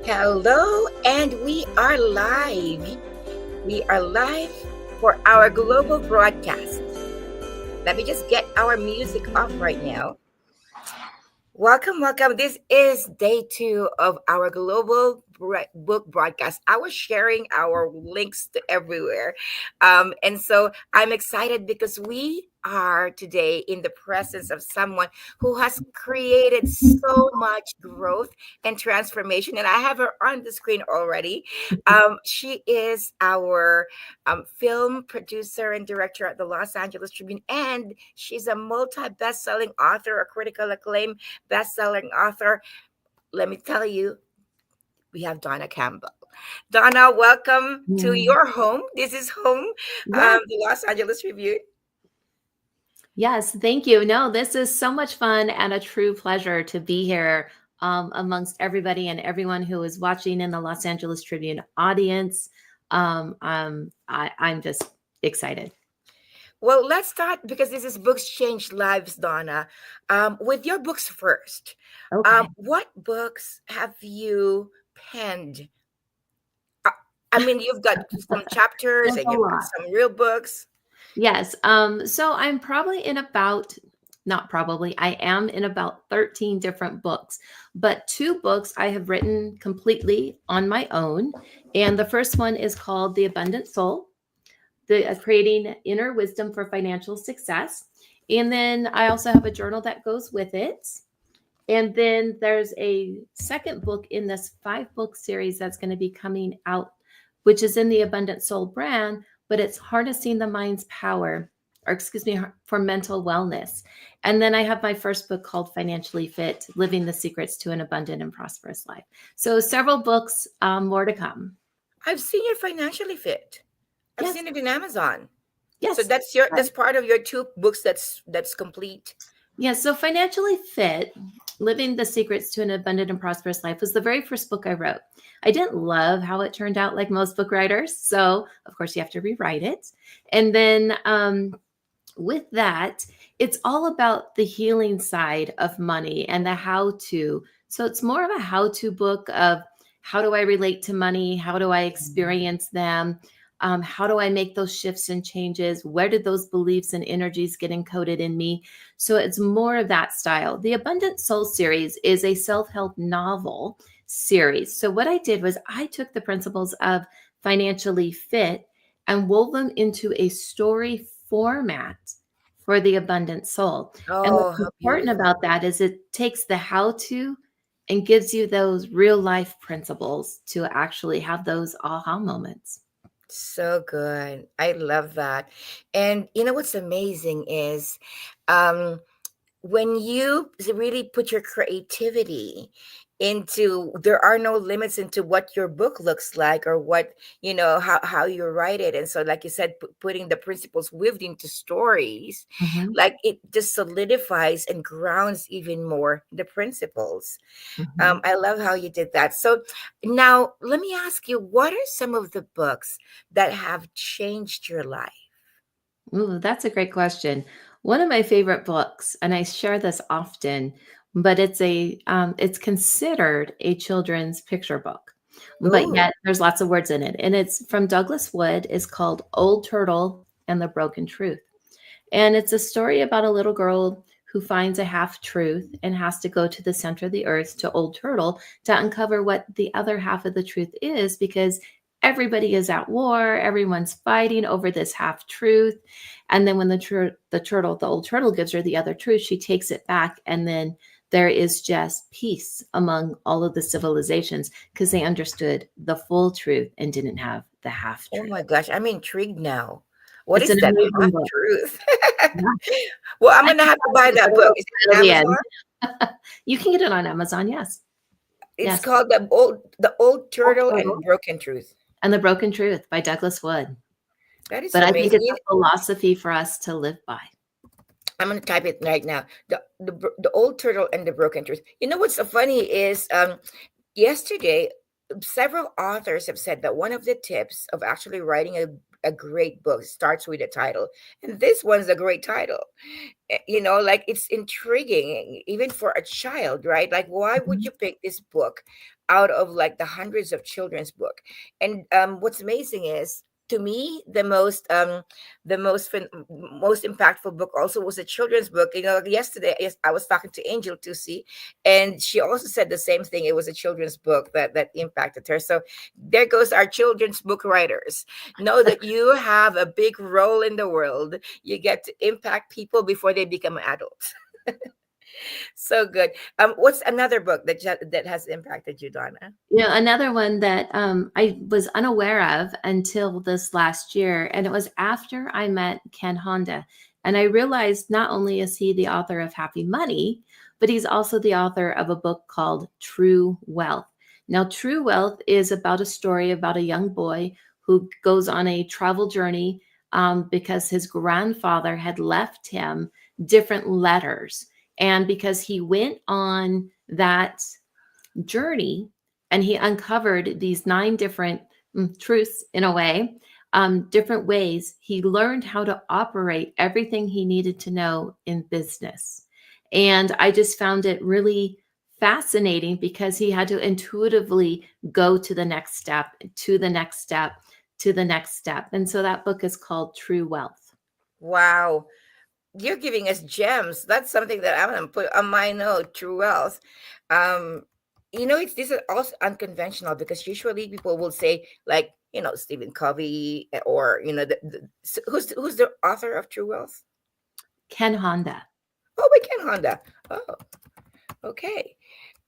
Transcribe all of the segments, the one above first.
Hello, and we are live. We are live for our global broadcast. Let me just get our music off right now. Welcome, welcome. This is day 2 of our global book broadcast. I was sharing our links to everywhere. And so I'm excited because we are today in the presence of someone who has created so much growth and transformation. And I have her on the screen already. She is our film producer and director at the Los Angeles Tribune, and she's a multi-best-selling author, a critical acclaim best-selling author. Let me tell you, we have Donna Campbell. Donna, welcome to your home. This is home, Yes. the Los Angeles Review. Yes, thank you. No, this is so much fun and a true pleasure to be here amongst everybody and everyone who is watching in the Los Angeles Tribune audience. I'm just excited. Well, let's start because this is Books Change Lives, Donna. With your books first. Okay. What books have you penned? I mean, you've got some chapters There's and a you've got lot. some real books. Yes. So I'm probably in about, not probably, I am in about 13 different books, but 2 books I have written completely on my own. And the first one is called The Abundant Soul, creating inner wisdom for financial success. And then I also have a journal that goes with it. And then there's a second book in this 5-book series that's going to be coming out, which is in the Abundant Soul brand, but it's harnessing the mind's power, or excuse me, for mental wellness. And then I have my first book called Financially Fit, Living the Secrets to an Abundant and Prosperous Life. So several books, more to come. I've seen your Financially Fit. I've Yes. seen it in Amazon. Yes. So that's part of your 2 books that's complete. Yeah. So Financially Fit, Living the Secrets to an Abundant and Prosperous Life was the very first book I wrote. I didn't love how it turned out, like most book writers. So of course you have to rewrite it. And then with that, it's all about the healing side of money and the how-to. So it's more of a how-to book of how do I relate to money? How do I experience them? How do I make those shifts and changes? Where did those beliefs and energies get encoded in me? So it's more of that style. The Abundant Soul series is a self-help novel series. So what I did was I took the principles of Financially Fit and wove them into a story format for the Abundant Soul. And Oh, what's how important beautiful. about that is it takes the how-to and gives you those real life principles to actually have those aha moments. So good. I love that. And you know what's amazing is um when you really put your creativity into, there are no limits into what your book looks like or what, how you write it. And so like you said, putting the principles weaved into stories, Mhm, like it just solidifies and grounds even more the principles. mhm. I love how you did that. So now let me ask you, what are some of the books that have changed your life? Ooh, that's a great question. One of my favorite books, and I share this often, but it's considered a children's picture book, but Ooh. yet there's lots of words in it. And it's from Douglas Wood. It's called Old Turtle and the Broken Truth. And it's a story about a little girl who finds a half truth and has to go to the center of the earth to Old Turtle to uncover what the other half of the truth is, because everybody is at war, everyone's fighting over this half truth. And then when the old turtle gives her the other truth, she takes it back, and then there is just peace among all of the civilizations because they understood the full truth and didn't have the half Oh truth. my gosh, I'm intrigued now. What It's is an that half amazing book. truth? Yeah. Well, I'm I gonna can have to tell buy you that book. Is it till on the Amazon? end. You can get it on Amazon, yes. It's Yes. called the old Old turtle and Turtle broken truth. and the Broken Truth by Douglas Wood. That is But I think amazing. it's a philosophy for us to live by. I'm gonna type it right now. The old turtle and the broken truth. You know what's so funny is yesterday several authors have said that one of the tips of actually writing a great book starts with a title, and this one's a great title. Like it's intriguing even for a child, right? Like, why would Mhm. you pick this book out of like the hundreds of children's book. And what's amazing is, to me, most impactful book also was a children's book. Yesterday, yes, I was talking to Angel Tusi, and she also said the same thing. It was a children's book that impacted her. So there goes our children's book writers. Know that you have a big role in the world. You get to impact people before they become adults. So good. What's another book that has impacted you, Donna? Another one that I was unaware of until this last year, and it was after I met Ken Honda. And I realized not only is he the author of Happy Money, but he's also the author of a book called True Wealth. Now, True Wealth is about a story about a young boy who goes on a travel journey because his grandfather had left him different letters. And because he went on that journey and he uncovered these 9 different truths, in a way, different ways, he learned how to operate everything he needed to know in business. And I just found it really fascinating because he had to intuitively go to the next step, to the next step, to the next step. And so that book is called True Wealth. Wow. You're giving us gems. That's something that I'm going to put on my note. True Wealth. This is also unconventional, because usually people will say, like, Stephen Covey, or who's the author of True Wealth? Ken Honda. Oh, we Ken Honda. Oh, okay.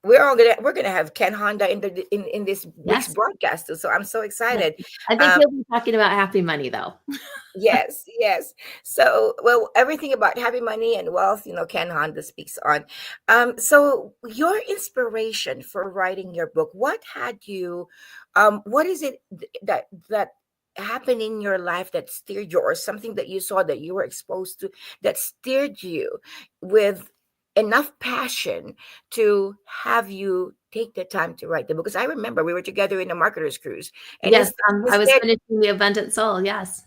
We're gonna have Ken Honda in this week's Yes. broadcast too, so I'm so excited. I think he'll be talking about Happy Money, though. Yes, yes. So, well, everything about Happy Money and wealth, Ken Honda speaks on. So your inspiration for writing your book, what is it that happened in your life that steered you, or something that you saw that you were exposed to that steered you with enough passion to have you take the time to write the book? Because I remember we were together in a marketer's cruise, and Yes, I was finishing The Abundant Soul. Yes.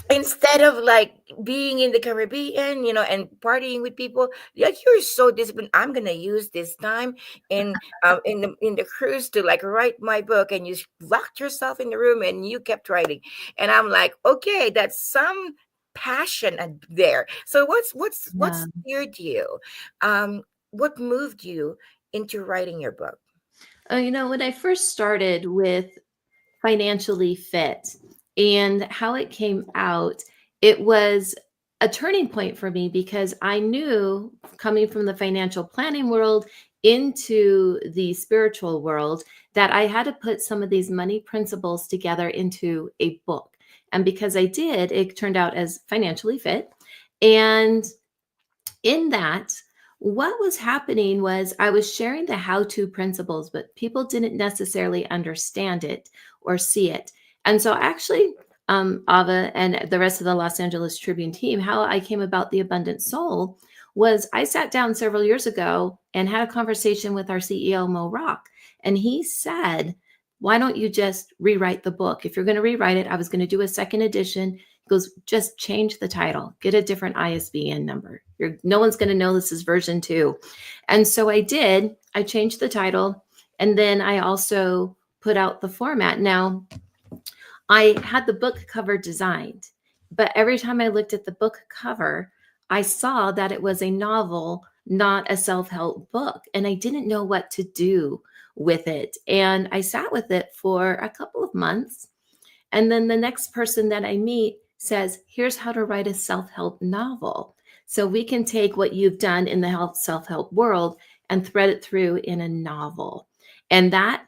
instead of like being in the Caribbean, and partying with people, like, you're so disciplined. I'm gonna use this time in the cruise to like write my book, and you locked yourself in the room and you kept writing. And I'm like, okay, that's some passion there. So what Yeah. steered you? What moved you into writing your book? When I first started with Financially Fit and how it came out, it was a turning point for me because I knew, coming from the financial planning world into the spiritual world, that I had to put some of these money principles together into a book. And because I did, it turned out as Financially Fit. And in that, what was happening was I was sharing the how-to principles, but people didn't necessarily understand it or see it. And so actually, Ava and the rest of the Los Angeles Tribune team, how I came about The Abundant Soul was I sat down several years ago and had a conversation with our CEO, Mo Rock. And he said, why don't you just rewrite the book? If you're going to rewrite it, I was going to do a second edition. He goes, just change the title, get a different ISBN number. No one's going to know this is version 2. And so I did. I changed the title. And then I also put out the format. Now, I had the book cover designed, but every time I looked at the book cover, I saw that it was a novel, not a self-help book. And I didn't know what to do with it. And I sat with it for a couple of months. And then the next person that I meet says, here's how to write a self-help novel. So we can take what you've done in the self-help world and thread it through in a novel. And that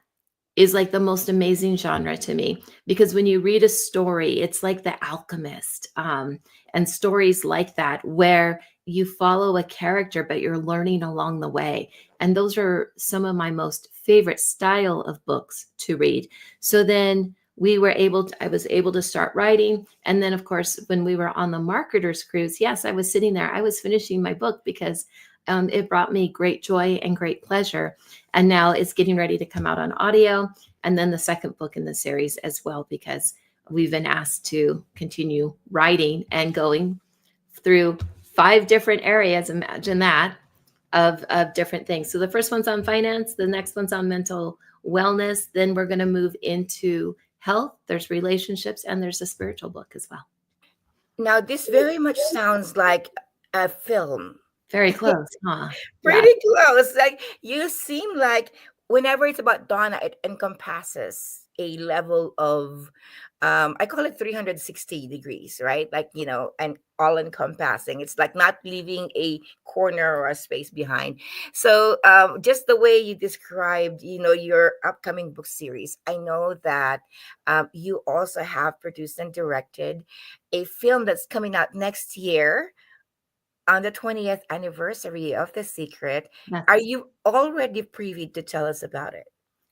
is like the most amazing genre to me, because when you read a story, it's like The Alchemist, and stories like that, where you follow a character, but you're learning along the way. And those are some of my most favorite style of books to read. So then I was able to start writing. And then, of course, when we were on the marketer's cruise, yes, I was sitting there, I was finishing my book because it brought me great joy and great pleasure. And now it's getting ready to come out on audio. And then the second book in the series as well, because we've been asked to continue writing and going through 5 different areas. Imagine that, of different things. So the first one's on finance. The next one's on mental wellness. Then we're going to move into health. There's relationships, and there's a spiritual book as well. Now, this very much sounds like a film. Very close, huh? Yeah. Pretty close. Like you seem like whenever it's about Donna, it encompasses a level of I call it 360 degrees, right? Like, and all encompassing. It's like not leaving a corner or a space behind. So just the way you described, your upcoming book series, I know that you also have produced and directed a film that's coming out next year on the 20th anniversary of The Secret. Yes. Are you already privy to tell us about it?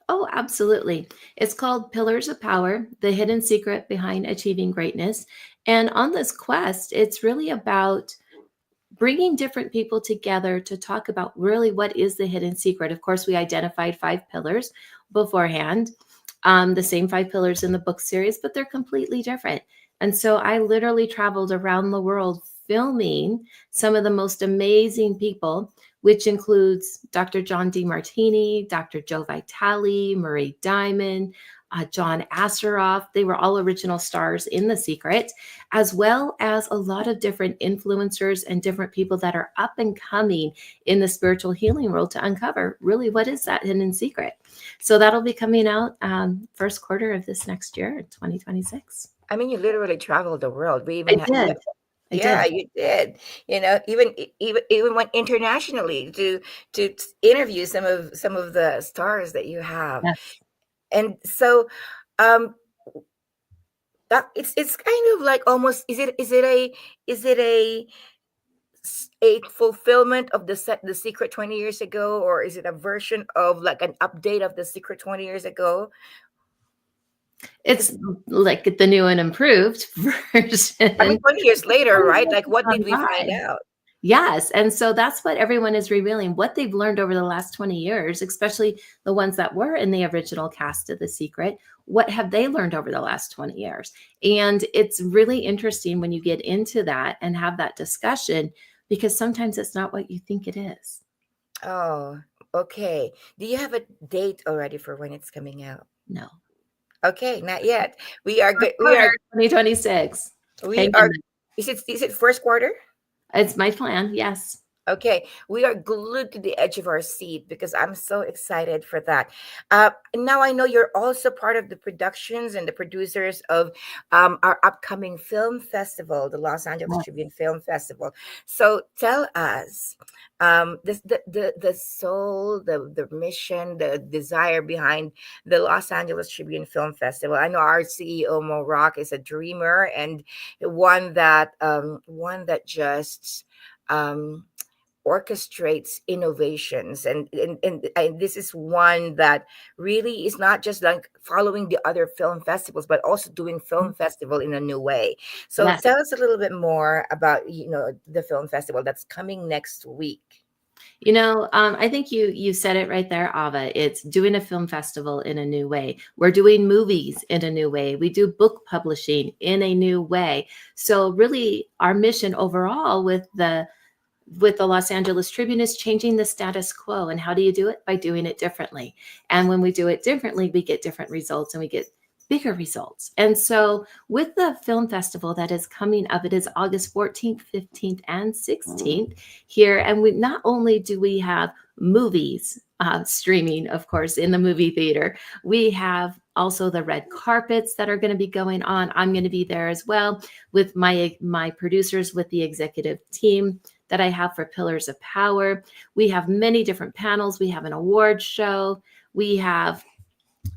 Oh, absolutely. It's called Pillars of Power, the hidden secret behind achieving greatness. And on this quest, it's really about bringing different people together to talk about really what is the hidden secret. Of course, we identified 5 pillars beforehand, the same 5 pillars in the book series, but they're completely different. And so I literally traveled around the world filming some of the most amazing people, which includes Dr. John DeMartini, Dr. Joe Vitale, Marie Diamond, John Asseroff. They were all original stars in The Secret, as well as a lot of different influencers and different people that are up and coming in the spiritual healing world to uncover really what is that hidden secret. So that'll be coming out first quarter of this next year, 2026. I mean, you literally traveled the world. We I even had, did. I yeah, did. you did. Even went internationally to interview some of the stars that you have, Yes. and so um, that it's kind of like almost is it a fulfillment of the Secret 20 years ago, or is it a version of like an update of the Secret 20 years ago? It's like the new and improved version. I mean, 20 years later, 20 right? years Like, has what did gone we find by. out? Yes. And so that's what everyone is revealing, what they've learned over the last 20 years, especially the ones that were in the original cast of The Secret. What have they learned over the last 20 years? And it's really interesting when you get into that and have that discussion, because sometimes it's not what you think it is. Oh, okay. Do you have a date already for when it's coming out? No. Okay, not yet. We are First good. We quarter are. 2026. We Hang in are. there. Is it first quarter? It's my plan. Yes. Okay, we are glued to the edge of our seat because I'm so excited for that. Now I know you're also part of the productions and the producers of our upcoming film festival, the Los Angeles Yes. Tribune Film Festival. So tell us the soul, the mission, the desire behind the Los Angeles Tribune Film Festival. I know our CEO Mo Rock is a dreamer and one that just um, orchestrates innovations and this is one that really is not just like following the other film festivals but also doing film festival in a new way. So Yes. tell us a little bit more about the film festival that's coming next week. I think you said it right there, Ava. It's doing a film festival in a new way. We're doing movies in a new way. We do book publishing in a new way. So really, our mission overall with the Los Angeles Tribune is changing the status quo. And how do you do it? By doing it differently. And when we do it differently, we get different results and we get bigger results. And so with the film festival that is coming up, it is August 14th, 15th, and 16th here. And we not only do we have movies streaming, of course, in the movie theater, we have also the red carpets that are going to be going on. I'm going to be there as well with my producers, with the executive team that I have for Pillars of Power. We have many different panels. We have an award show. We have,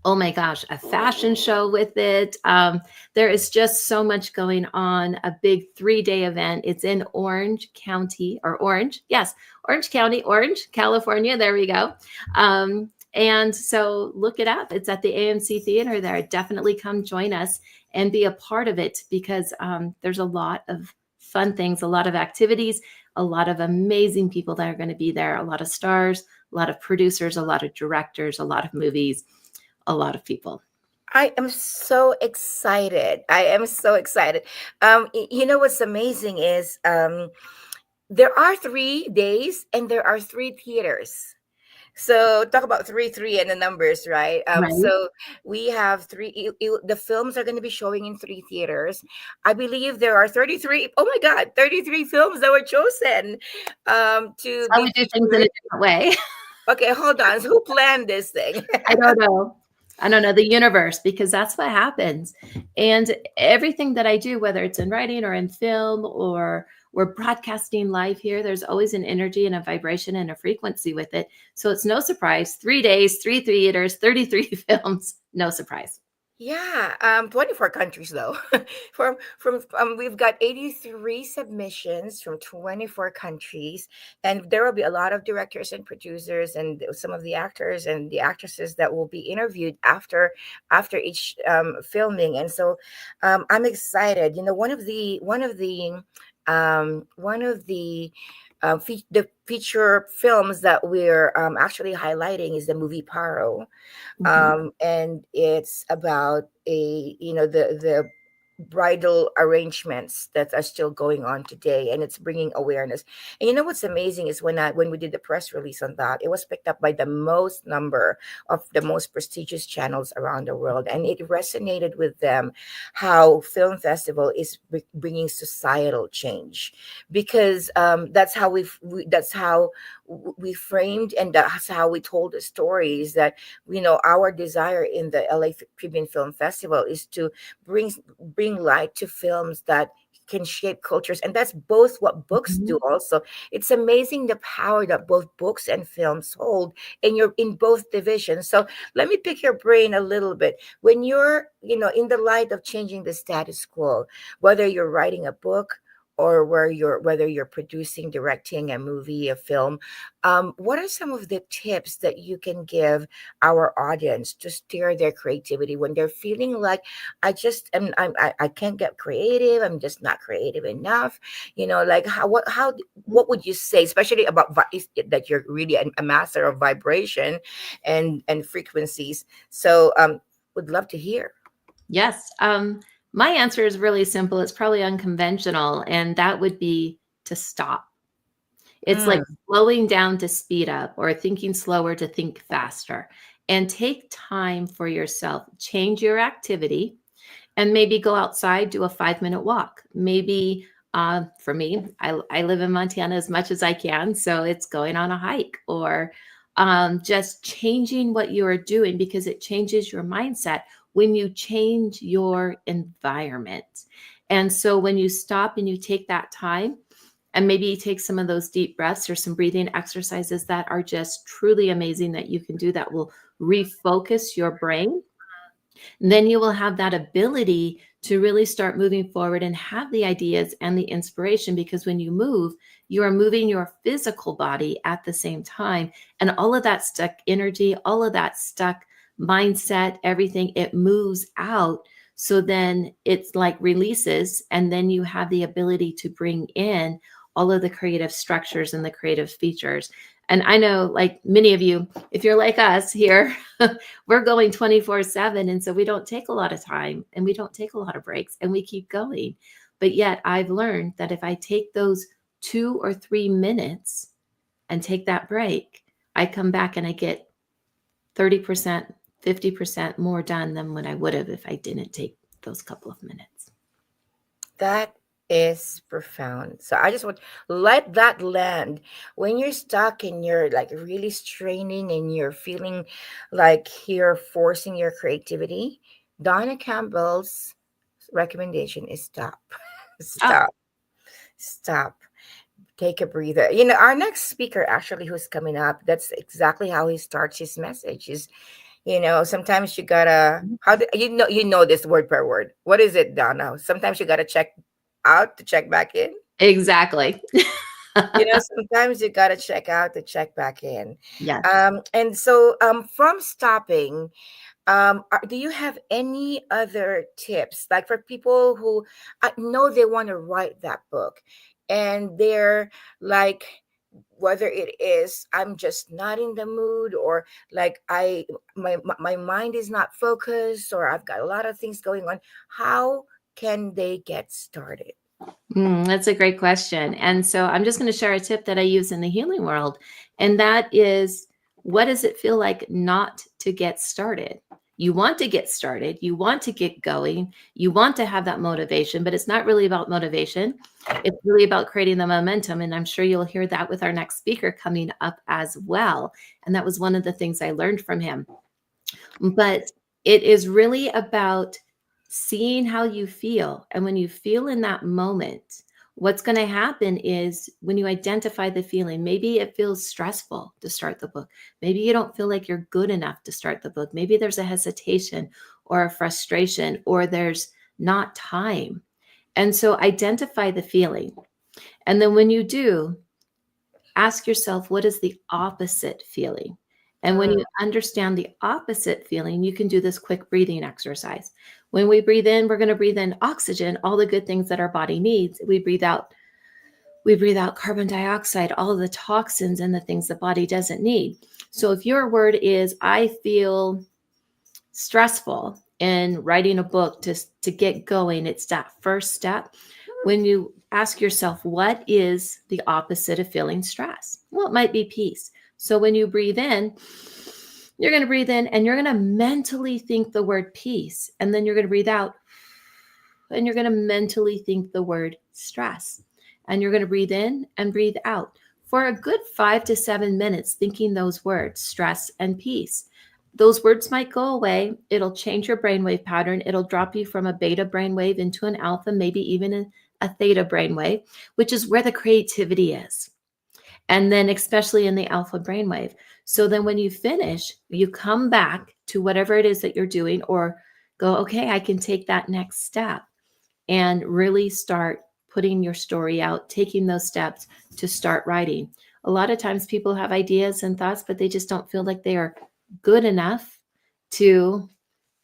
oh my gosh, a fashion show with it. There is just so much going on, a big 3-day event. It's in Orange County, Orange County, Orange, California. There we go. And so look it up. It's at the AMC Theater there. Definitely come join us and be a part of it because there's a lot of fun things, a lot of activities, a lot of amazing people that are going to be there, a lot of stars, a lot of producers, a lot of directors, a lot of movies, a lot of people. I am so excited. What's amazing is there are 3 days and there are 3 theaters. So talk about three and the numbers, right? Right. So we have the films are going to be showing in three theaters. I believe there are 33. Oh my God, 33 films that were chosen to How be we do things in featured. a different way. Okay, hold on. So who planned this thing? I don't know. I don't know, the universe, because that's what happens. And everything that I do, whether it's in writing or in film or we're broadcasting live here, there's always an energy and a vibration and a frequency with it. So it's no surprise. 3 days, three theaters, 33 films. No surprise. Yeah, 24 countries though. From we've got 83 submissions from 24 countries, and there will be a lot of directors and producers and some of the actors and the actresses that will be interviewed after each filming. And so I'm excited. You know, the feature films that we're actually highlighting is the movie Paro, Mhm. and it's about the bridal arrangements that are still going on today, and it's bringing awareness. And you know what's amazing is when we did the press release on that, it was picked up by the most number of the most prestigious channels around the world, and it resonated with them how film festival is bringing societal change, because that's how we framed, and that's how we told the stories that our desire in the LA Tribune Film Festival is to bring bring light to films that can shape cultures, and that's both what books do Mhm. also. It's amazing the power that both books and films hold in both divisions. So let me pick your brain a little bit. When you're in the light of changing the status quo, whether you're writing a book or whether you're producing, directing a movie, a film, what are some of the tips that you can give our audience to steer their creativity when they're feeling like I can't get creative, I'm just not creative enough, like what would you say, especially about that you're really a master of vibration and frequencies. So would love to hear. Yes. My answer is really simple. It's probably unconventional, and that would be to stop. It's like Mm, slowing down to speed up or thinking slower to think faster. And take time for yourself. Change your activity and maybe go outside, do a 5-minute walk. Maybe for me, I live in Montana as much as I can. So it's going on a hike or just changing what you are doing because it changes your mindset when you change your environment. And so when you stop and you take that time, and maybe you take some of those deep breaths or some breathing exercises that are just truly amazing that you can do that will refocus your brain, then you will have that ability to really start moving forward and have the ideas and the inspiration, because when you move, you are moving your physical body at the same time, and all of that stuck energy, all of that stuck mindset, everything, it moves out. So then it's like releases, and then you have the ability to bring in all of the creative structures and the creative features. And I know, like many of you, if you're like us here, we're going 24/7. And so we don't take a lot of time and we don't take a lot of breaks and we keep going. But yet I've learned that if I take those 2 or 3 minutes and take that break, I come back and I get 30%, 50% more done than what I would have if I didn't take those couple of minutes. that is profound. So I just want let that land when you're stuck and you're like really straining and you're feeling like you're forcing your creativity. Donna Campbell's recommendation is stop. Stop. Stop. Stop. Take a breather. Our next speaker actually who's coming up, that's exactly how he starts his message. Is sometimes you gotta how do you know this word per word. What is it, Donna? Sometimes you gotta check out to check back in. Exactly. Sometimes you gotta check out to check back in. Yes. And so from stopping, do you have any other tips, like for people who know they want to write that book, and they're like, whether it is I'm just not in the mood, or like my mind is not focused, or I've got a lot of things going on. How can they get started? That's a great question. And so I'm just going to share a tip that I use in the healing world. And that is What does it feel like not to get started? You want to get started, you want to get going, you want to have that motivation, but it's not really about motivation. It's really about creating the momentum. And I'm sure you'll hear that with our next speaker coming up as well. And that was one of the things I learned from him. But it is really about seeing how you feel. And when you feel in that moment, what's going to happen is when you identify the feeling, maybe it feels stressful to start the book. Maybe you don't feel like you're good enough to start the book. Maybe there's a hesitation or a frustration, or there's not time. And so identify the feeling. And then when you do, ask yourself, what is the opposite feeling? And when you understand the opposite feeling, you can do this quick breathing exercise. When we breathe in, we're going to breathe in oxygen, all the good things that our body needs. We breathe out carbon dioxide, all of the toxins and the things the body doesn't need. So if your word is, I feel stressful in writing a book to get going, it's that first step. When you ask yourself, what is the opposite of feeling stress? Well, it might be peace. So when you breathe in, you're going to breathe in and you're going to mentally think the word peace. And then you're going to breathe out and you're going to mentally think the word stress. And you're going to breathe in and breathe out for a good 5 to 7 minutes, thinking those words, stress and peace. Those words might go away. It'll change your brainwave pattern. It'll drop you from a beta brainwave into an alpha, maybe even a theta brainwave, which is where the creativity is. And then especially in the alpha brainwave. So then when you finish, you come back to whatever it is that you're doing, or go, okay, I can take that next step and really start putting your story out, taking those steps to start writing. A lot of times people have ideas and thoughts, but they just don't feel like they are good enough to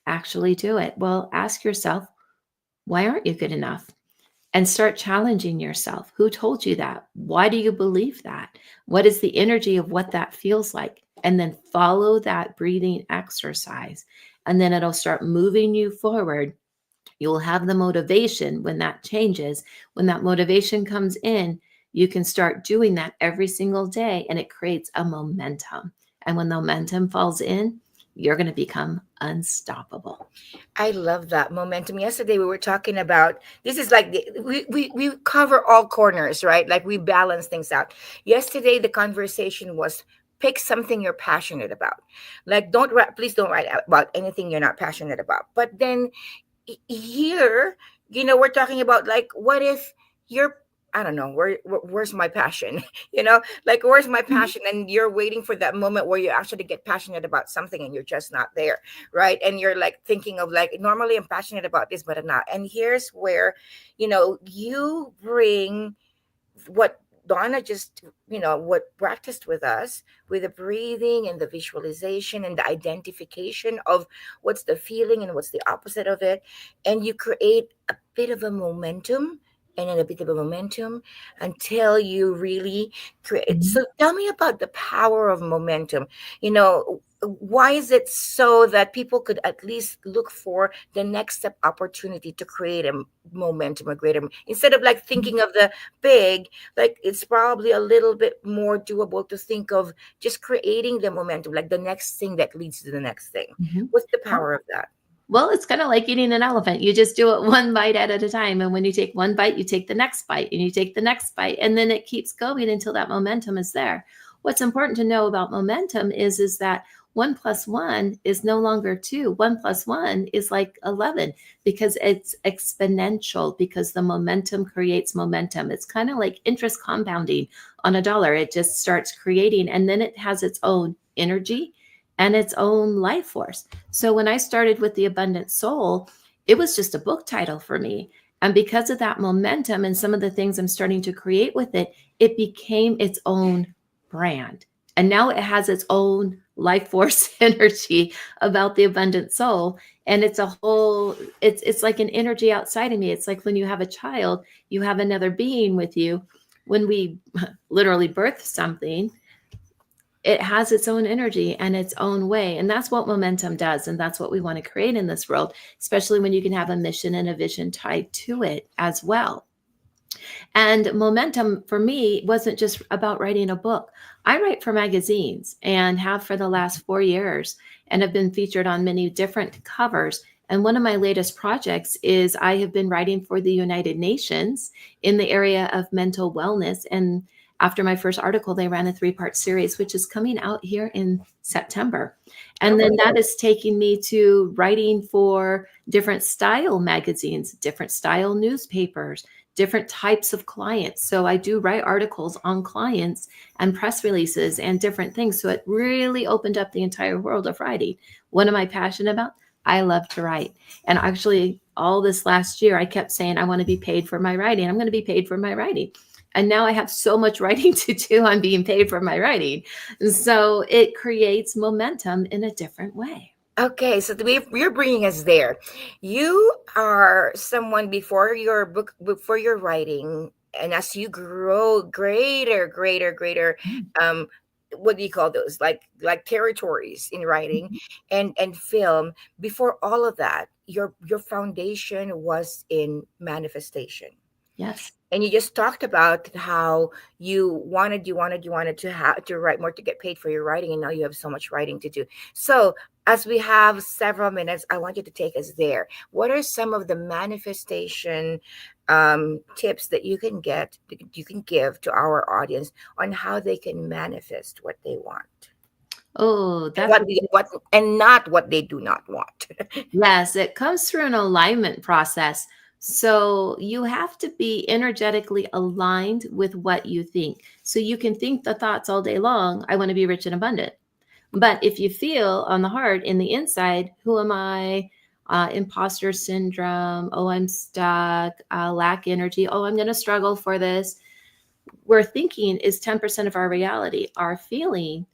actually do it. Well, ask yourself, why aren't you good enough? And start challenging yourself. Who told you that? Why do you believe that? What is the energy of what that feels like? And then follow that breathing exercise. And then it'll start moving you forward. You'll have the motivation when that changes. When that motivation comes in, you can start doing that every single day, and it creates a momentum. And when the momentum falls in, you're going to become unstoppable. I love that momentum. Yesterday we were talking about, this is like we cover all corners, right? Like we balance things out. Yesterday the conversation was, pick something you're passionate about. Like please don't write about anything you're not passionate about. But then here, we're talking about, like, what if you're, I don't know, where's my passion? Like, where's my passion? And you're waiting for that moment where you actually get passionate about something and you're just not there, right? And you're like thinking of, like, normally I'm passionate about this, but I'm not. And here's where, you bring what Donna just, what practiced with us, with the breathing and the visualization and the identification of what's the feeling and what's the opposite of it. And you create a bit of a momentum, and then a bit of a momentum, until you really create. So tell me about the power of momentum. Why is it so that people could at least look for the next step opportunity to create a momentum, a greater, instead of like thinking of the big, like it's probably a little bit more doable to think of just creating the momentum, like the next thing that leads to the next thing. What's the power of that? Well, it's kind of like eating an elephant. You just do it one bite at a time. And when you take one bite, you take the next bite and you take the next bite. And then it keeps going until that momentum is there. What's important to know about momentum is that 1 + 1 is no longer 2. 1 + 1 is like 11, because it's exponential, because the momentum creates momentum. It's kind of like interest compounding on a dollar. It just starts creating, and then it has its own energy and its own life force. So when I started with The Abundant Soul, it was just a book title for me. And because of that momentum and some of the things I'm starting to create with it, it became its own brand. And now it has its own life force energy about The Abundant Soul. And it's it's like an energy outside of me. It's like when you have a child, you have another being with you. When we literally birth something, it has its own energy and its own way. And that's what momentum does. And that's what we want to create in this world, especially when you can have a mission and a vision tied to it as well. And momentum for me wasn't just about writing a book. I write for magazines and have for the last 4 years and have been featured on many different covers. And one of my latest projects is I have been writing for the United Nations in the area of mental wellness. And after my first article, they ran a 3-part series, which is coming out here in September. And then that is taking me to writing for different style magazines, different style newspapers, different types of clients. So I do write articles on clients and press releases and different things. So it really opened up the entire world of writing. What am I passionate about? I love to write. And actually, all this last year, I kept saying, I want to be paid for my writing. I'm going to be paid for my writing. And now I have so much writing to do. I'm being paid for my writing. So it creates momentum in a different way. Okay, so you're bringing us there. You are someone before your book, before your writing, and as you grow greater, um, what do you call those? Like territories in writing and film. Before all of that, your foundation was in manifestation. Yes. And you just talked about how you wanted to write more to get paid for your writing, and now you have so much writing to do. So as we have several minutes, I want you to take us there. What are some of the manifestation tips that you can give to our audience on how they can manifest what they want? Oh, And that's what and not what they do not want. yes, it comes through an alignment process. So you have to be energetically aligned with what you think. So you can think the thoughts all day long, I want to be rich and abundant. But if you feel on the heart, in the inside, who am I? Imposter syndrome. Oh, I'm stuck. Lack energy. Oh, I'm going to struggle for this. Where thinking is 10% of our reality. Our feeling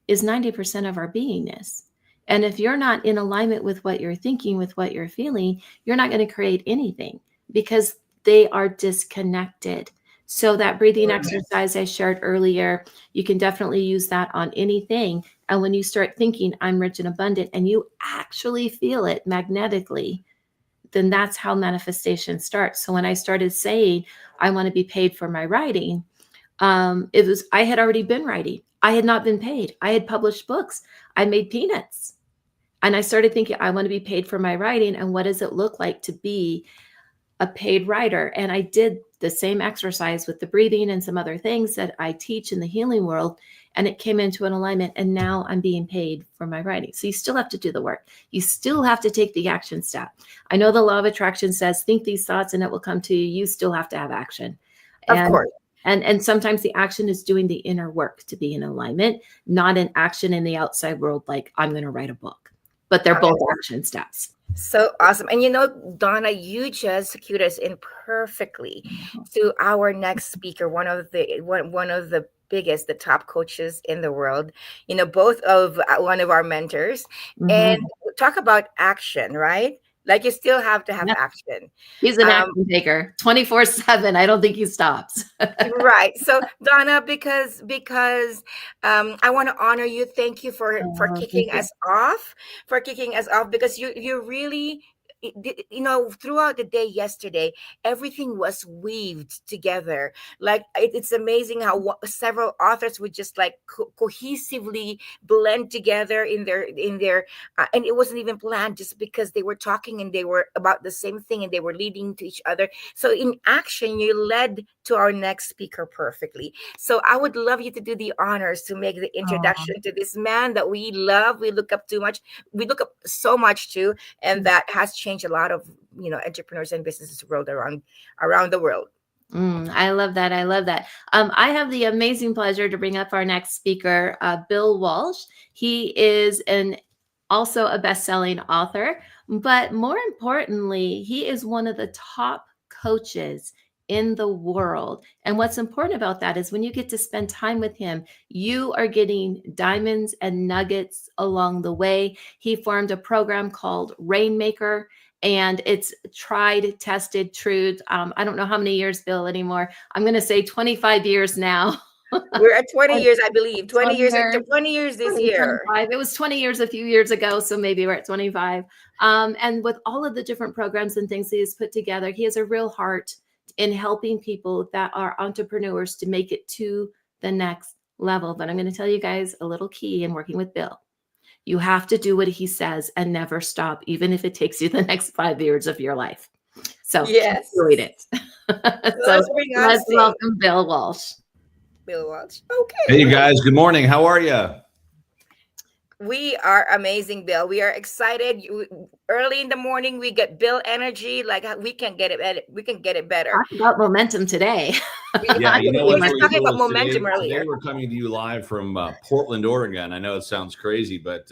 is 90% of our beingness. And if you're not in alignment with what you're thinking, with what you're feeling, you're not going to create anything because they are disconnected. So that breathing exercise I shared earlier, you can definitely use that on anything. And when you start thinking, I'm rich and abundant, and you actually feel it magnetically, then that's how manifestation starts. So when I started saying, I want to be paid for my writing, I had already been writing. I had not been paid. I had published books. I made peanuts. And I started thinking, I want to be paid for my writing. And what does it look like to be a paid writer? And I did the same exercise with the breathing and some other things that I teach in the healing world. And it came into an alignment. And now I'm being paid for my writing. So you still have to do the work. You still have to take the action step. I know the law of attraction says, think these thoughts and it will come to you. You still have to have action. Of course. And sometimes the action is doing the inner work to be in alignment, not an action in the outside world, like I'm going to write a book. But they're both action steps. So awesome. And Donna, you just cued us in perfectly to our next speaker, one of the biggest, the top coaches in the world, both of one of our mentors. Mm-hmm. And talk about action, right? Like you still have to have action. He's an action taker 24/7. I don't think he stops. Right. So Donna, because I want to honor you. Thank you for kicking us off, because you really, throughout the day yesterday, everything was weaved together. Like it's amazing how several authors would just like cohesively blend together in their and it wasn't even planned, just because they were talking and they were about the same thing and they were leading to each other. So in action, you led to our next speaker perfectly. So I would love you to do the honors to make the introduction to this man that we love, we look up so much to, and that has changed a lot of entrepreneurs and businesses world around the world. I love that. I love that. I have the amazing pleasure to bring up our next speaker, Bill Walsh. He is also a best-selling author, but more importantly, he is one of the top coaches in the world. And what's important about that is when you get to spend time with him, you are getting diamonds and nuggets along the way. He formed a program called Rainmaker, and it's tried, tested, true. I don't know how many years, Bill, anymore. I'm going to say 25 years now. We're at 20 years, I believe. 20 years this year. 25. It was 20 years a few years ago, so maybe we're at 25. And with all of the different programs and things he has put together, he has a real heart in helping people that are entrepreneurs to make it to the next level. But I'm going to tell you guys a little key in working with Bill. You have to do what he says and never stop, even if it takes you the next 5 years of your life. So Yes. keep doing it. So let's welcome Bill Walsh. Bill Walsh. Okay. Hey, you guys. Good morning. How are you? We are amazing, Bill. We are excited. Early in the morning, we get Bill energy. Like we can get it. We can get it better. Talk about momentum today. Yeah, you know what? We were talking about momentum today, earlier. Today we're coming to you live from Portland, Oregon. I know it sounds crazy, but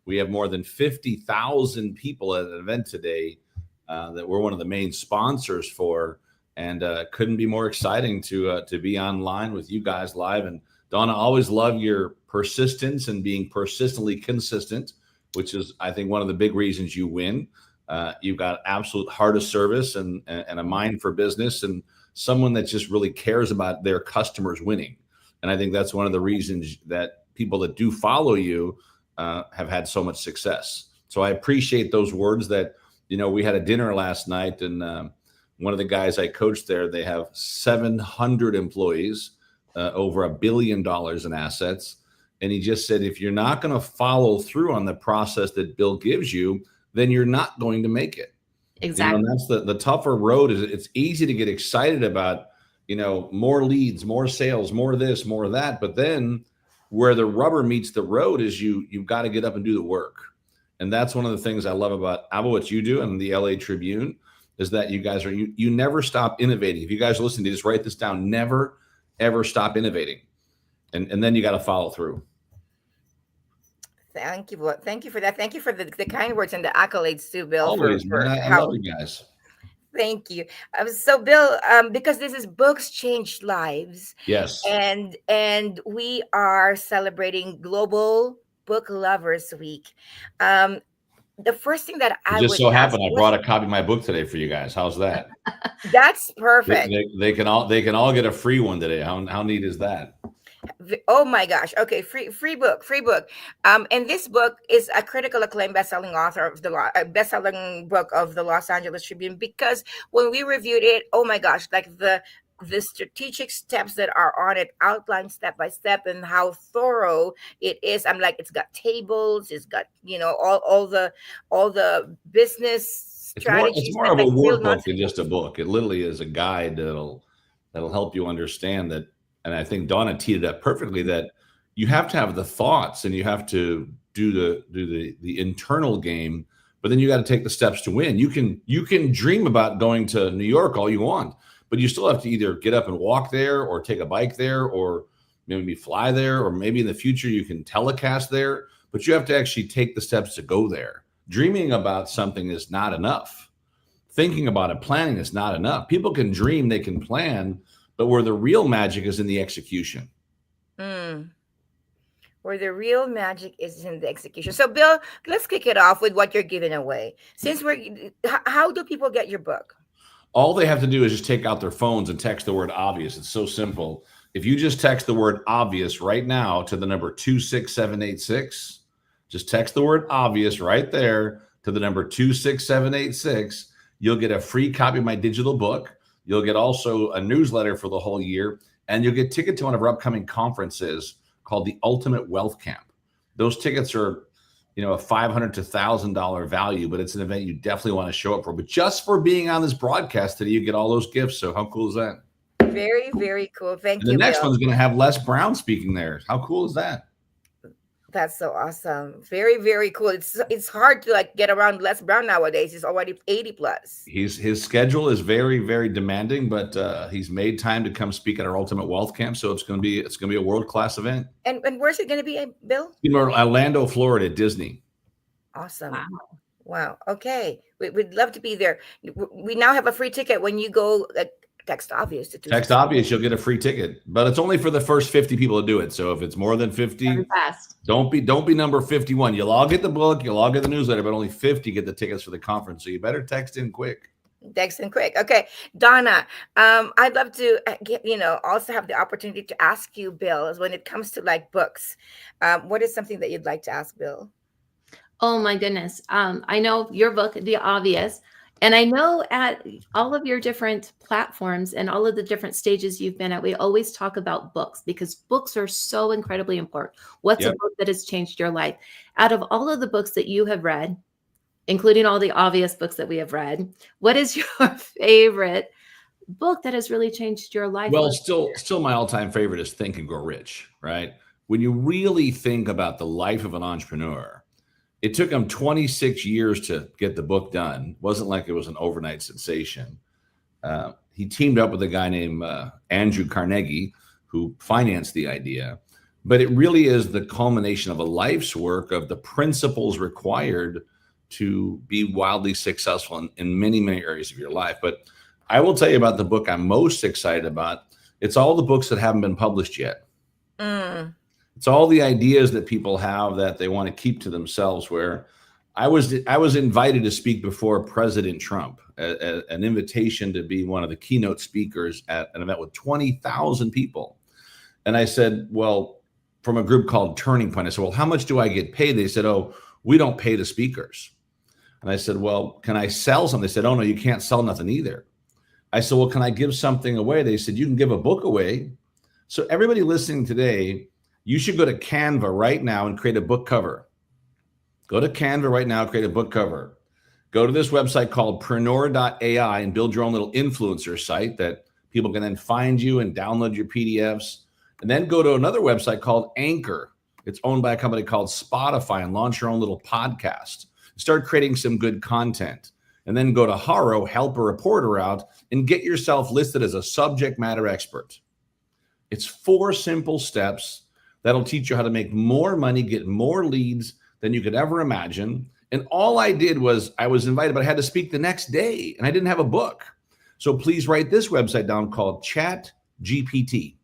we have more than 50,000 people at an event today that we're one of the main sponsors for, and couldn't be more exciting to be online with you guys live. And Donna, always love your persistence and being persistently consistent, which is, I think, one of the big reasons you win. You've got absolute heart of service and a mind for business, and someone that just really cares about their customers winning. And I think that's one of the reasons that people that do follow you have had so much success. So I appreciate those words that, we had a dinner last night, and one of the guys I coached there, they have 700 employees, over $1 billion in assets. And he just said, if you're not going to follow through on the process that Bill gives you, then you're not going to make it. Exactly. And that's the tougher road. Is it's easy to get excited about, more leads, more sales, more this, more that. But then where the rubber meets the road is you've got to get up and do the work. And that's one of the things I love about what you do and the LA Tribune is that you guys you never stop innovating. If you guys are listening to this, write this down. Never, ever stop innovating. And then you got to follow through. Thank you for that. Thank you for the kind words and the accolades too, Bill. Always, man. I love you guys. Thank you. So, Bill, because this is Books Change Lives. Yes. And we are celebrating Global Book Lovers Week. The first thing that I just so happened, I brought a copy of my book today for you guys. How's that? That's perfect. They can all get a free one today. How neat is that? Oh my gosh. Okay. Free book. And this book is a critical acclaimed best-selling author of the best-selling book of the Los Angeles Tribune, because when we reviewed it, oh my gosh, like the strategic steps that are on it, outlined step by step, and how thorough it is. I'm like, it's got tables, it's got, all the business strategies. It's more of a workbook than just a book. It literally is a guide that'll help you understand that. And I think Donna teed it up perfectly, that you have to have the thoughts and you have to do the internal game, but then you got to take the steps to win. You can dream about going to New York all you want, but you still have to either get up and walk there or take a bike there or maybe fly there, or maybe in the future you can telecast there, but you have to actually take the steps to go there. Dreaming about something is not enough. Thinking about it, planning is not enough. People can dream, they can plan, but where the real magic is in the execution. Where the real magic is in the execution. So, Bill, let's kick it off with what you're giving away. How do people get your book? All they have to do is just take out their phones and text the word obvious. It's so simple. If you just text the word obvious right now to the number 26786, just text the word obvious right there to the number 26786, you'll get a free copy of my digital book. You'll get also a newsletter for the whole year, and you'll get ticket to one of our upcoming conferences called the Ultimate Wealth Camp. Those tickets are, a $500 to $1,000 value, but it's an event you definitely want to show up for. But just for being on this broadcast today, you get all those gifts. So how cool is that? Very, very cool. Thank you. The next one's going to have Les Brown speaking there. How cool is that? That's so awesome. Very, very cool. It's hard to get around Les Brown nowadays. He's already 80 plus. His schedule is very, very demanding, but he's made time to come speak at our Ultimate Wealth Camp. So it's going to be a world-class event. And where's it going to be, Bill? Orlando, Florida, Disney. Awesome. Wow. Okay. We'd love to be there. We now have a free ticket when you go text obvious to text obvious, you'll get a free ticket, but it's only for the first 50 people to do it. So if it's more than 50, don't be number 51. You'll all get the book, you'll all get the newsletter, but only 50 get the tickets for the conference. So you better text in quick. Okay, Donna, I'd love to also have the opportunity to ask you, Bill, when it comes to books, what is something that you'd like to ask Bill? Oh my goodness. I know your book, The Obvious, And I know at all of your different platforms and all of the different stages you've been at, we always talk about books because books are so incredibly important. What's a Yep. book that has changed your life? Out of all of the books that you have read, including all the obvious books that we have read, what is your favorite book that has really changed your life? Well, still my all-time favorite is Think and Grow Rich, right? When you really think about the life of an entrepreneur, it took him 26 years to get the book done. It wasn't like it was an overnight sensation. He teamed up with a guy named Andrew Carnegie, who financed the idea. But it really is the culmination of a life's work of the principles required to be wildly successful in many, many areas of your life. But I will tell you about the book I'm most excited about. It's all the books that haven't been published yet. Mm. It's all the ideas that people have that they want to keep to themselves. Where I was invited to speak before President Trump, an invitation to be one of the keynote speakers at an event with 20,000 people. And I said, well, from a group called Turning Point, I said, well, how much do I get paid? They said, oh, we don't pay the speakers. And I said, well, can I sell something? They said, oh, no, you can't sell nothing either. I said, well, can I give something away? They said, you can give a book away. So everybody listening today, you should go to Canva right now and create a book cover. Go to Canva right now, create a book cover. Go to this website called preneur.ai and build your own little influencer site that people can then find you and download your PDFs. And then go to another website called Anchor. It's owned by a company called Spotify, and launch your own little podcast. Start creating some good content. And then go to Haro, help a reporter out, and get yourself listed as a subject matter expert. It's 4 simple steps that'll teach you how to make more money, get more leads than you could ever imagine. And all I did was I was invited, but I had to speak the next day, and I didn't have a book. So please write this website down called Chat GPT.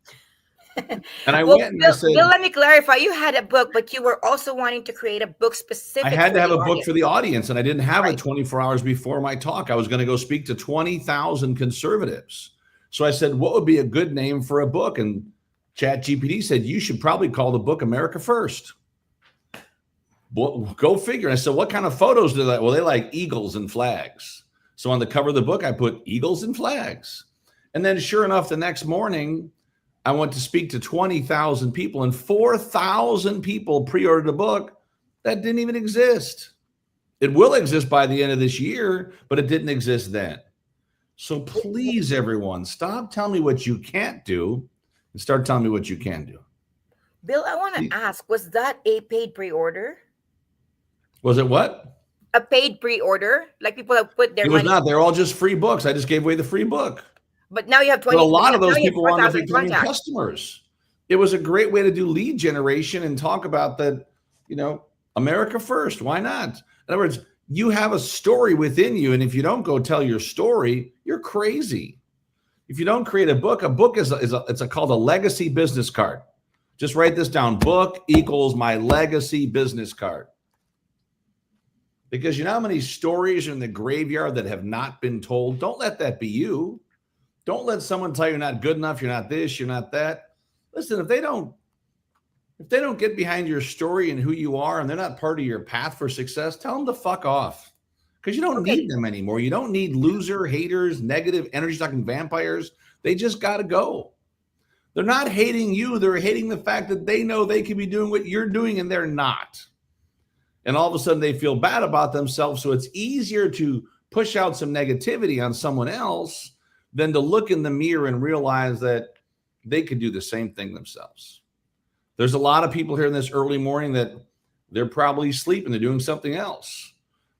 And I went and Bill, I said, Bill, let me clarify. You had a book, but you were also wanting to create a book specific. I had to have a book audience. for the audience, and I didn't have Right. it 24 hours before my talk. I was going to go speak to 20,000 conservatives. So I said, what would be a good name for a book? And ChatGPT said, you should probably call the book America First. Well, go figure. I said, what kind of photos do they like? Well, they like eagles and flags. So on the cover of the book, I put eagles and flags. And then sure enough, the next morning, I went to speak to 20,000 people, and 4,000 people pre-ordered a book that didn't even exist. It will exist by the end of this year, but it didn't exist then. So please, everyone, stop telling me what you can't do and start telling me what you can do. Bill, I want to ask, was that a paid pre-order? Was it what? A paid pre-order? Like people have put their It was money. not. They're all just free books. I just gave away the free book. But now you have 20. But a lot of those now you have people wanted to 4,000 become contacts. customers. It was a great way to do lead generation and talk about that, America first. Why not? In other words, you have a story within you, and if you don't go tell your story, you're crazy. If you don't create a book is called a legacy business card. Just write this down. Book equals my legacy business card. Because you know how many stories are in the graveyard that have not been told? Don't let that be you. Don't let someone tell you you're not good enough, you're not this, you're not that. Listen, if they don't get behind your story and who you are, and they're not part of your path for success, tell them to fuck off. Because you don't need them anymore. You don't need loser, haters, negative, energy-sucking vampires. They just got to go. They're not hating you. They're hating the fact that they know they could be doing what you're doing and they're not. And all of a sudden they feel bad about themselves. So it's easier to push out some negativity on someone else than to look in the mirror and realize that they could do the same thing themselves. There's a lot of people here in this early morning that they're probably sleeping. They're doing something else.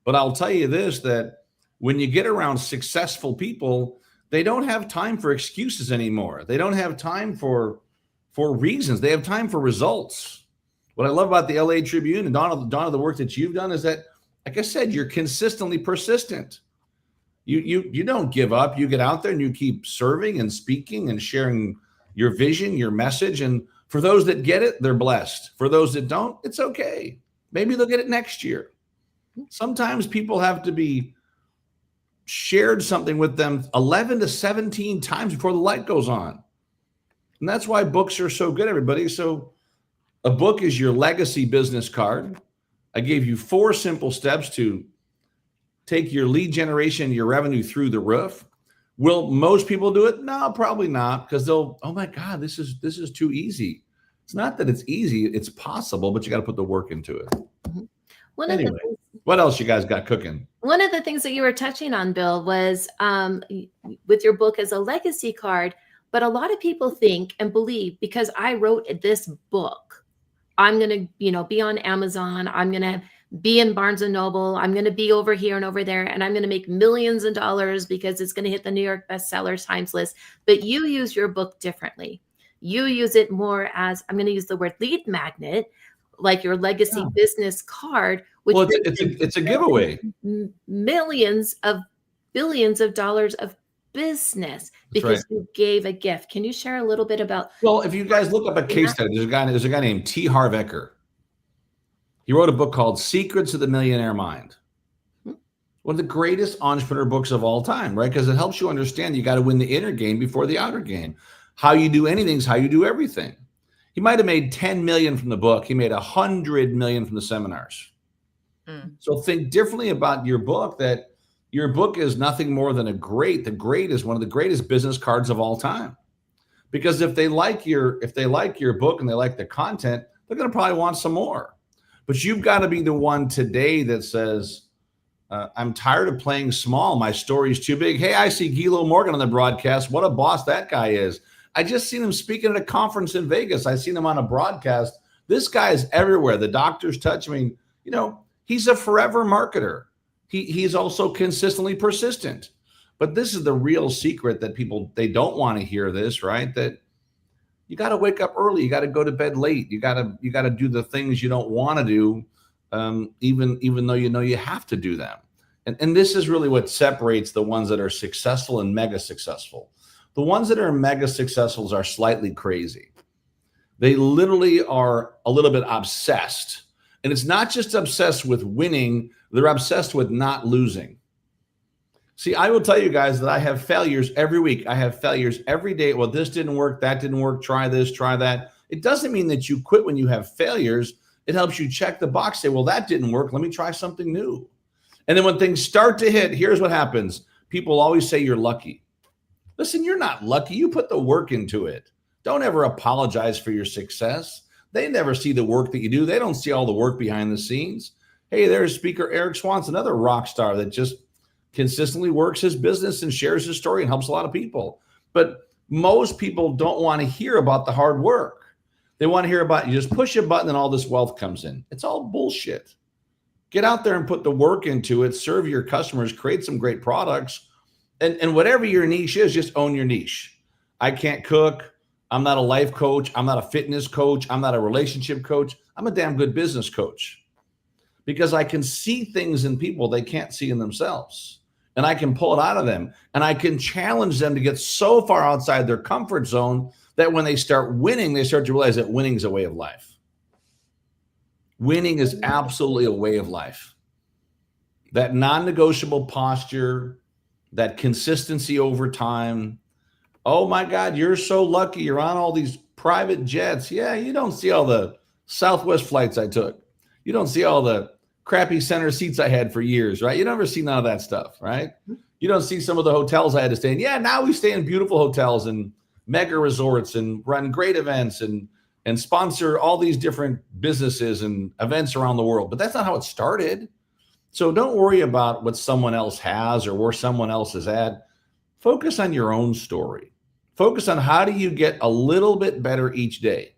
But I'll tell you this, that when you get around successful people, they don't have time for excuses anymore. They don't have time for reasons. They have time for results. What I love about the LA Tribune and Donna, the work that you've done is that, like I said, you're consistently persistent. You don't give up. You get out there and you keep serving and speaking and sharing your vision, your message. And for those that get it, they're blessed. For those that don't, it's okay. Maybe they'll get it next year. Sometimes people have to be shared something with them 11 to 17 times before the light goes on. And that's why books are so good, everybody. So a book is your legacy business card. I gave you 4 simple steps to take your lead generation, your revenue through the roof. Will most people do it? No, probably not, because they'll, oh my God, this is too easy. It's not that it's easy, it's possible, but you got to put the work into it. Anyway, what else you guys got cooking? One of the things that you were touching on, Bill, was with your book as a legacy card. But a lot of people think and believe, because I wrote this book, I'm going to, be on Amazon. I'm going to be in Barnes and Noble. I'm going to be over here and over there, and I'm going to make millions of dollars because it's going to hit the New York bestsellers times list. But you use your book differently. You use it more as, I'm going to use the word lead magnet, like your legacy business card, which it's a giveaway. Billions of dollars of business because you gave a gift. Can you share a little bit about? Well, if you guys look up a case study, there's a guy named T. Harv Eker. He wrote a book called Secrets of the Millionaire Mind. One of the greatest entrepreneur books of all time, right? Because it helps you understand you got to win the inner game before the outer game. How you do anything is how you do everything. He might have made 10 million from the book. He made 100 million from the seminars. So think differently about your book, that your book is nothing more than the great is one of the greatest business cards of all time. Because if they like your book and they like the content, they're going to probably want some more. But you've got to be the one today that says, I'm tired of playing small. My story's too big. Hey, I see Gilo Morgan on the broadcast. What a boss that guy is. I just seen him speaking at a conference in Vegas. I seen him on a broadcast. This guy is everywhere. The doctor's touch. I mean, he's a forever marketer. He's also consistently persistent. But this is the real secret that people, they don't want to hear this, right? That you got to wake up early. You got to go to bed late. You got to do the things you don't want to do, even though you have to do them. And this is really what separates the ones that are successful and mega successful. The ones that are mega successful are slightly crazy. They literally are a little bit obsessed. And it's not just obsessed with winning, they're obsessed with not losing. See, I will tell you guys that I have failures every week. I have failures every day. Well, this didn't work, that didn't work, try this, try that. It doesn't mean that you quit when you have failures. It helps you check the box, say, well, that didn't work, let me try something new. And then when things start to hit, here's what happens. People always say you're lucky. Listen, you're not lucky. You put the work into it. Don't ever apologize for your success. They never see the work that you do. They don't see all the work behind the scenes. Hey, there's speaker Eric Swanson, another rock star that just consistently works his business and shares his story and helps a lot of people. But most people don't want to hear about the hard work. They want to hear about you just push a button and all this wealth comes in. It's all bullshit. Get out there and put the work into it. Serve your customers. Create some great products. And whatever your niche is, just own your niche. I can't cook. I'm not a life coach. I'm not a fitness coach. I'm not a relationship coach. I'm a damn good business coach because I can see things in people they can't see in themselves. And I can pull it out of them. And I can challenge them to get so far outside their comfort zone that when they start winning, they start to realize that winning is a way of life. Winning is absolutely a way of life. That non-negotiable posture, that consistency over time. Oh my God, you're so lucky. You're on all these private jets. Yeah, you don't see all the Southwest flights I took. You don't see all the crappy center seats I had for years, right? You never see none of that stuff, right? You don't see some of the hotels I had to stay in. Yeah, now we stay in beautiful hotels and mega resorts and run great events and sponsor all these different businesses and events around the world. But that's not how it started. So don't worry about what someone else has or where someone else is at. Focus on your own story. Focus on how do you get a little bit better each day.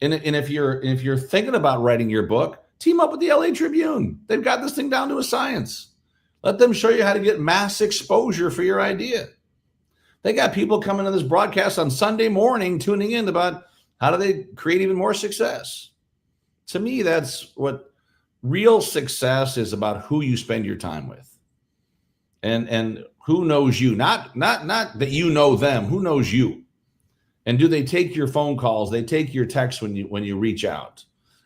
And if you're thinking about writing your book, team up with the LA Tribune. They've got this thing down to a science. Let them show you how to get mass exposure for your idea. They got people coming to this broadcast on Sunday morning tuning in about how do they create even more success. To me, that's what real success is, about who you spend your time with. And who knows you, not that you know them, who knows you. And do they take your phone calls? They take your texts when you reach out.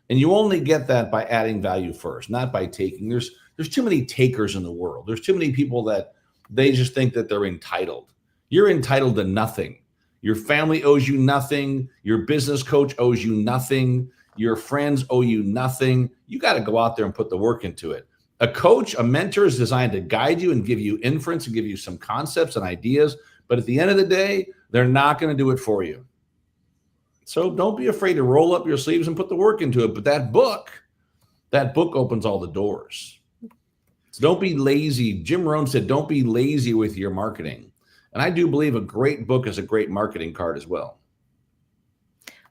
And you only get that by adding value first, not by taking. There's too many takers in the world. There's too many people that they just think that they're entitled. You're entitled to nothing. Your family owes you nothing. Your business coach owes you nothing. Your friends owe you nothing. You got to go out there and put the work into it. A coach, a mentor is designed to guide you and give you inference and give you some concepts and ideas. But at the end of the day, they're not going to do it for you. So don't be afraid to roll up your sleeves and put the work into it. But that book opens all the doors. So don't be lazy. Jim Rohn said, don't be lazy with your marketing. And I do believe a great book is a great marketing card as well.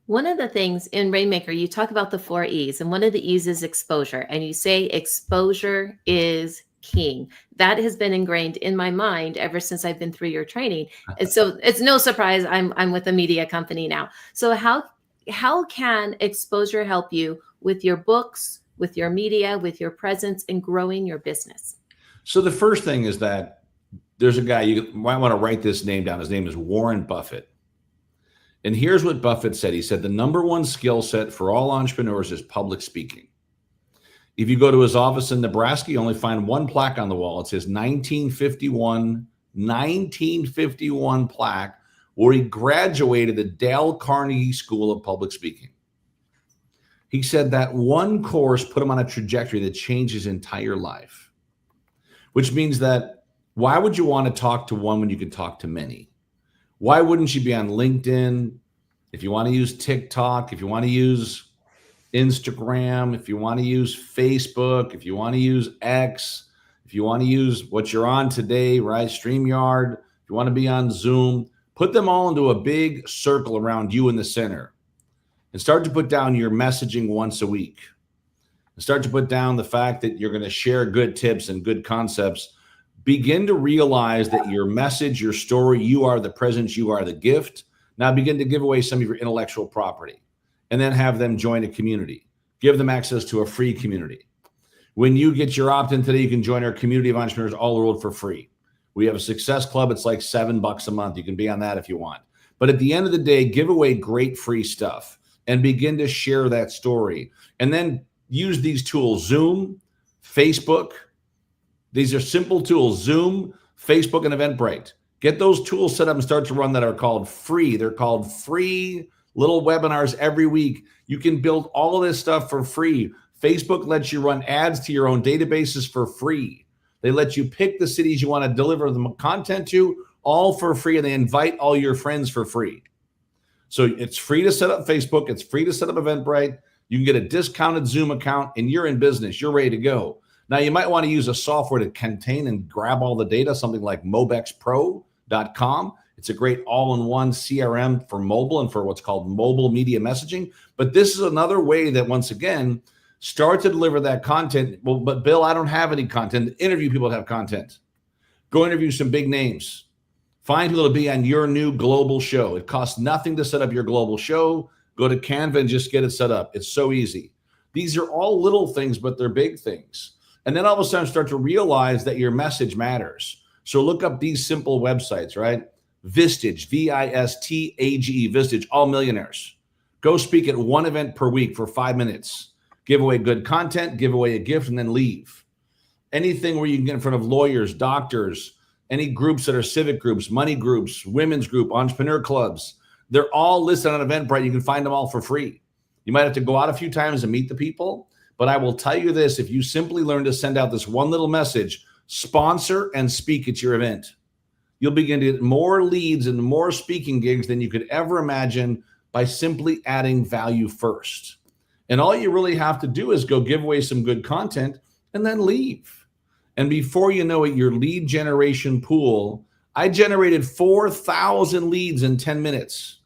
One of the things in Rainmaker, you talk about the 4 E's, and one of the E's is exposure. And you say exposure is king. That has been ingrained in my mind ever since I've been through your training. And so it's no surprise I'm with a media company now. So how can exposure help you with your books, with your media, with your presence, and growing your business? So the first thing is that there's a guy, you might want to write this name down. His name is Warren Buffett. And here's what Buffett said. He said, the number one skill set for all entrepreneurs is public speaking. If you go to his office in Nebraska, you only find one plaque on the wall. It says 1951 plaque, where he graduated the Dale Carnegie School of Public Speaking. He said that one course put him on a trajectory that changed his entire life, which means that why would you want to talk to one when you can talk to many? Why wouldn't you be on LinkedIn? If you want to use TikTok, if you want to use Instagram, if you want to use Facebook, if you want to use X, if you want to use what you're on today, right? StreamYard, if you want to be on Zoom, put them all into a big circle around you in the center and start to put down your messaging once a week. And start to put down the fact that you're going to share good tips and good concepts. Begin to realize that your message, your story, you are the presence, you are the gift. Now begin to give away some of your intellectual property and then have them join a community. Give them access to a free community. When you get your opt-in today, you can join our community of entrepreneurs all over the world for free. We have a success club. It's like $7 a month. You can be on that if you want. But at the end of the day, give away great free stuff and begin to share that story. And then use these tools, Zoom, Facebook. These are simple tools, Zoom, Facebook, and Eventbrite. Get those tools set up and start to run that are called free. They're called free little webinars every week. You can build all of this stuff for free. Facebook lets you run ads to your own databases for free. They let you pick the cities you want to deliver the content to, all for free, and they invite all your friends for free. So it's free to set up Facebook. It's free to set up Eventbrite. You can get a discounted Zoom account, and you're in business. You're ready to go. Now, you might want to use a software to contain and grab all the data, something like mobexpro.com. It's a great all-in-one CRM for mobile and for what's called mobile media messaging. But this is another way that, once again, start to deliver that content. Well, but Bill, I don't have any content. Interview people that have content. Go interview some big names. Find people to be on your new global show. It costs nothing to set up your global show. Go to Canva and just get it set up. It's so easy. These are all little things, but they're big things. And then all of a sudden start to realize that your message matters. So look up these simple websites, right? Vistage, Vistage, Vistage, all millionaires. Go speak at one event per week for 5 minutes. Give away good content, give away a gift, and then leave. Anything where you can get in front of lawyers, doctors, any groups that are civic groups, money groups, women's group, entrepreneur clubs. They're all listed on Eventbrite. You can find them all for free. You might have to go out a few times and meet the people. But I will tell you this, if you simply learn to send out this one little message, sponsor and speak at your event, you'll begin to get more leads and more speaking gigs than you could ever imagine by simply adding value first. And all you really have to do is go give away some good content and then leave. And before you know it, your lead generation pool, I generated 4,000 leads in 10 minutes.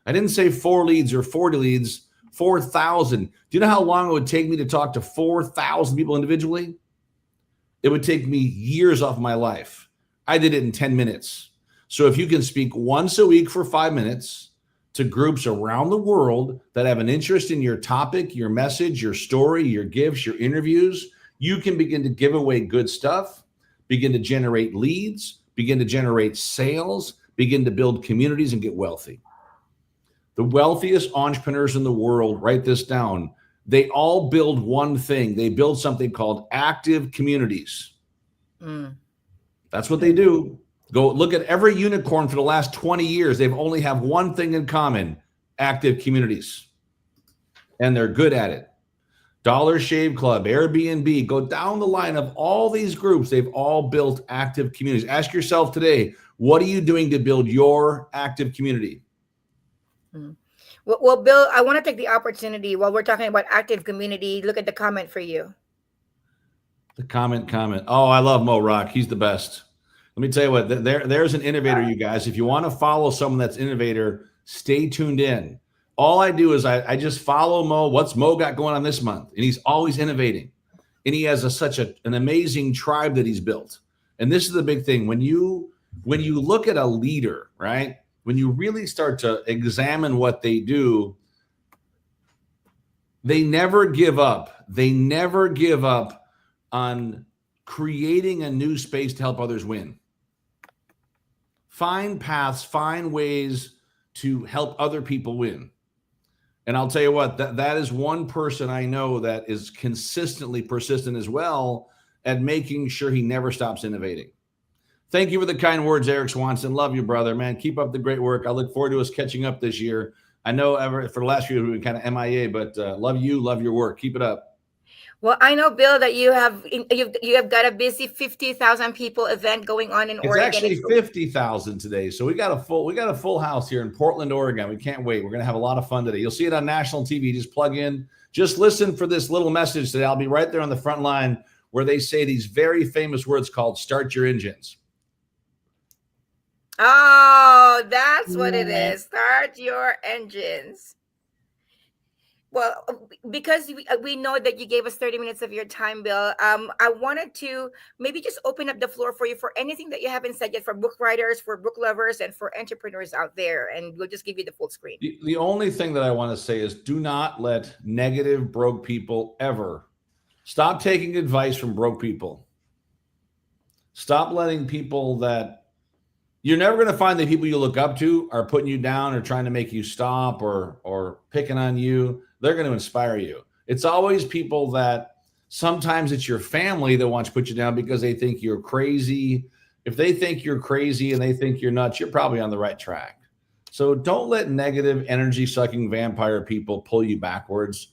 I didn't say 4 leads or 40 leads. 4,000. Do you know how long it would take me to talk to 4,000 people individually? It would take me years off my life. I did it in 10 minutes. So if you can speak once a week for 5 minutes to groups around the world that have an interest in your topic, your message, your story, your gifts, your interviews, you can begin to give away good stuff, begin to generate leads, begin to generate sales, begin to build communities and get wealthy. The wealthiest entrepreneurs in the world, write this down, they all build one thing. They build something called active communities. That's what they do. Go look at every unicorn for the last 20 years. They've only have one thing in common, active communities. And they're good at it. Dollar Shave Club, Airbnb, go down the line of all these groups. They've all built active communities. Ask yourself today, what are you doing to build your active community? Well, Bill, I want to take the opportunity while we're talking about active community. Look at the comment for you. The comment. Oh, I love Mo Rock. He's the best. Let me tell you what, there's an innovator, you guys. If you want to follow someone that's innovator, stay tuned in. All I do is I just follow Mo. What's Mo got going on this month? And he's always innovating. And he has such an amazing tribe that he's built. And this is the big thing. When you look at a leader, right? When you really start to examine what they do, they never give up. They never give up on creating a new space to help others win. Find paths, find ways to help other people win. And I'll tell you what, that is one person I know that is consistently persistent as well at making sure he never stops innovating. Thank you for the kind words, Eric Swanson. Love you, brother, man. Keep up the great work. I look forward to us catching up this year. I know for the last few years we've been kind of MIA, but love you, love your work. Keep it up. Well, I know, Bill, that you have got a busy 50,000 people event going on in Oregon. It's actually 50,000 today. So we got a full house here in Portland, Oregon. We can't wait. We're going to have a lot of fun today. You'll see it on national TV. Just plug in, just listen for this little message today. I'll be right there on the front line where they say these very famous words called "start your engines." Oh, that's what it is. Start your engines. Well, because we know that you gave us 30 minutes of your time, Bill, I wanted to maybe just open up the floor for you for anything that you haven't said yet for book writers, for book lovers, and for entrepreneurs out there. And we'll just give you the full screen. The only thing that I want to say is do not let negative, broke people ever. Stop taking advice from broke people. Stop letting people that you're never going to find the people you look up to are putting you down or trying to make you stop or picking on you. They're going to inspire you. It's always people that sometimes it's your family that wants to put you down because they think you're crazy. If they think you're crazy and they think you're nuts, you're probably on the right track. So don't let negative energy sucking vampire people pull you backwards.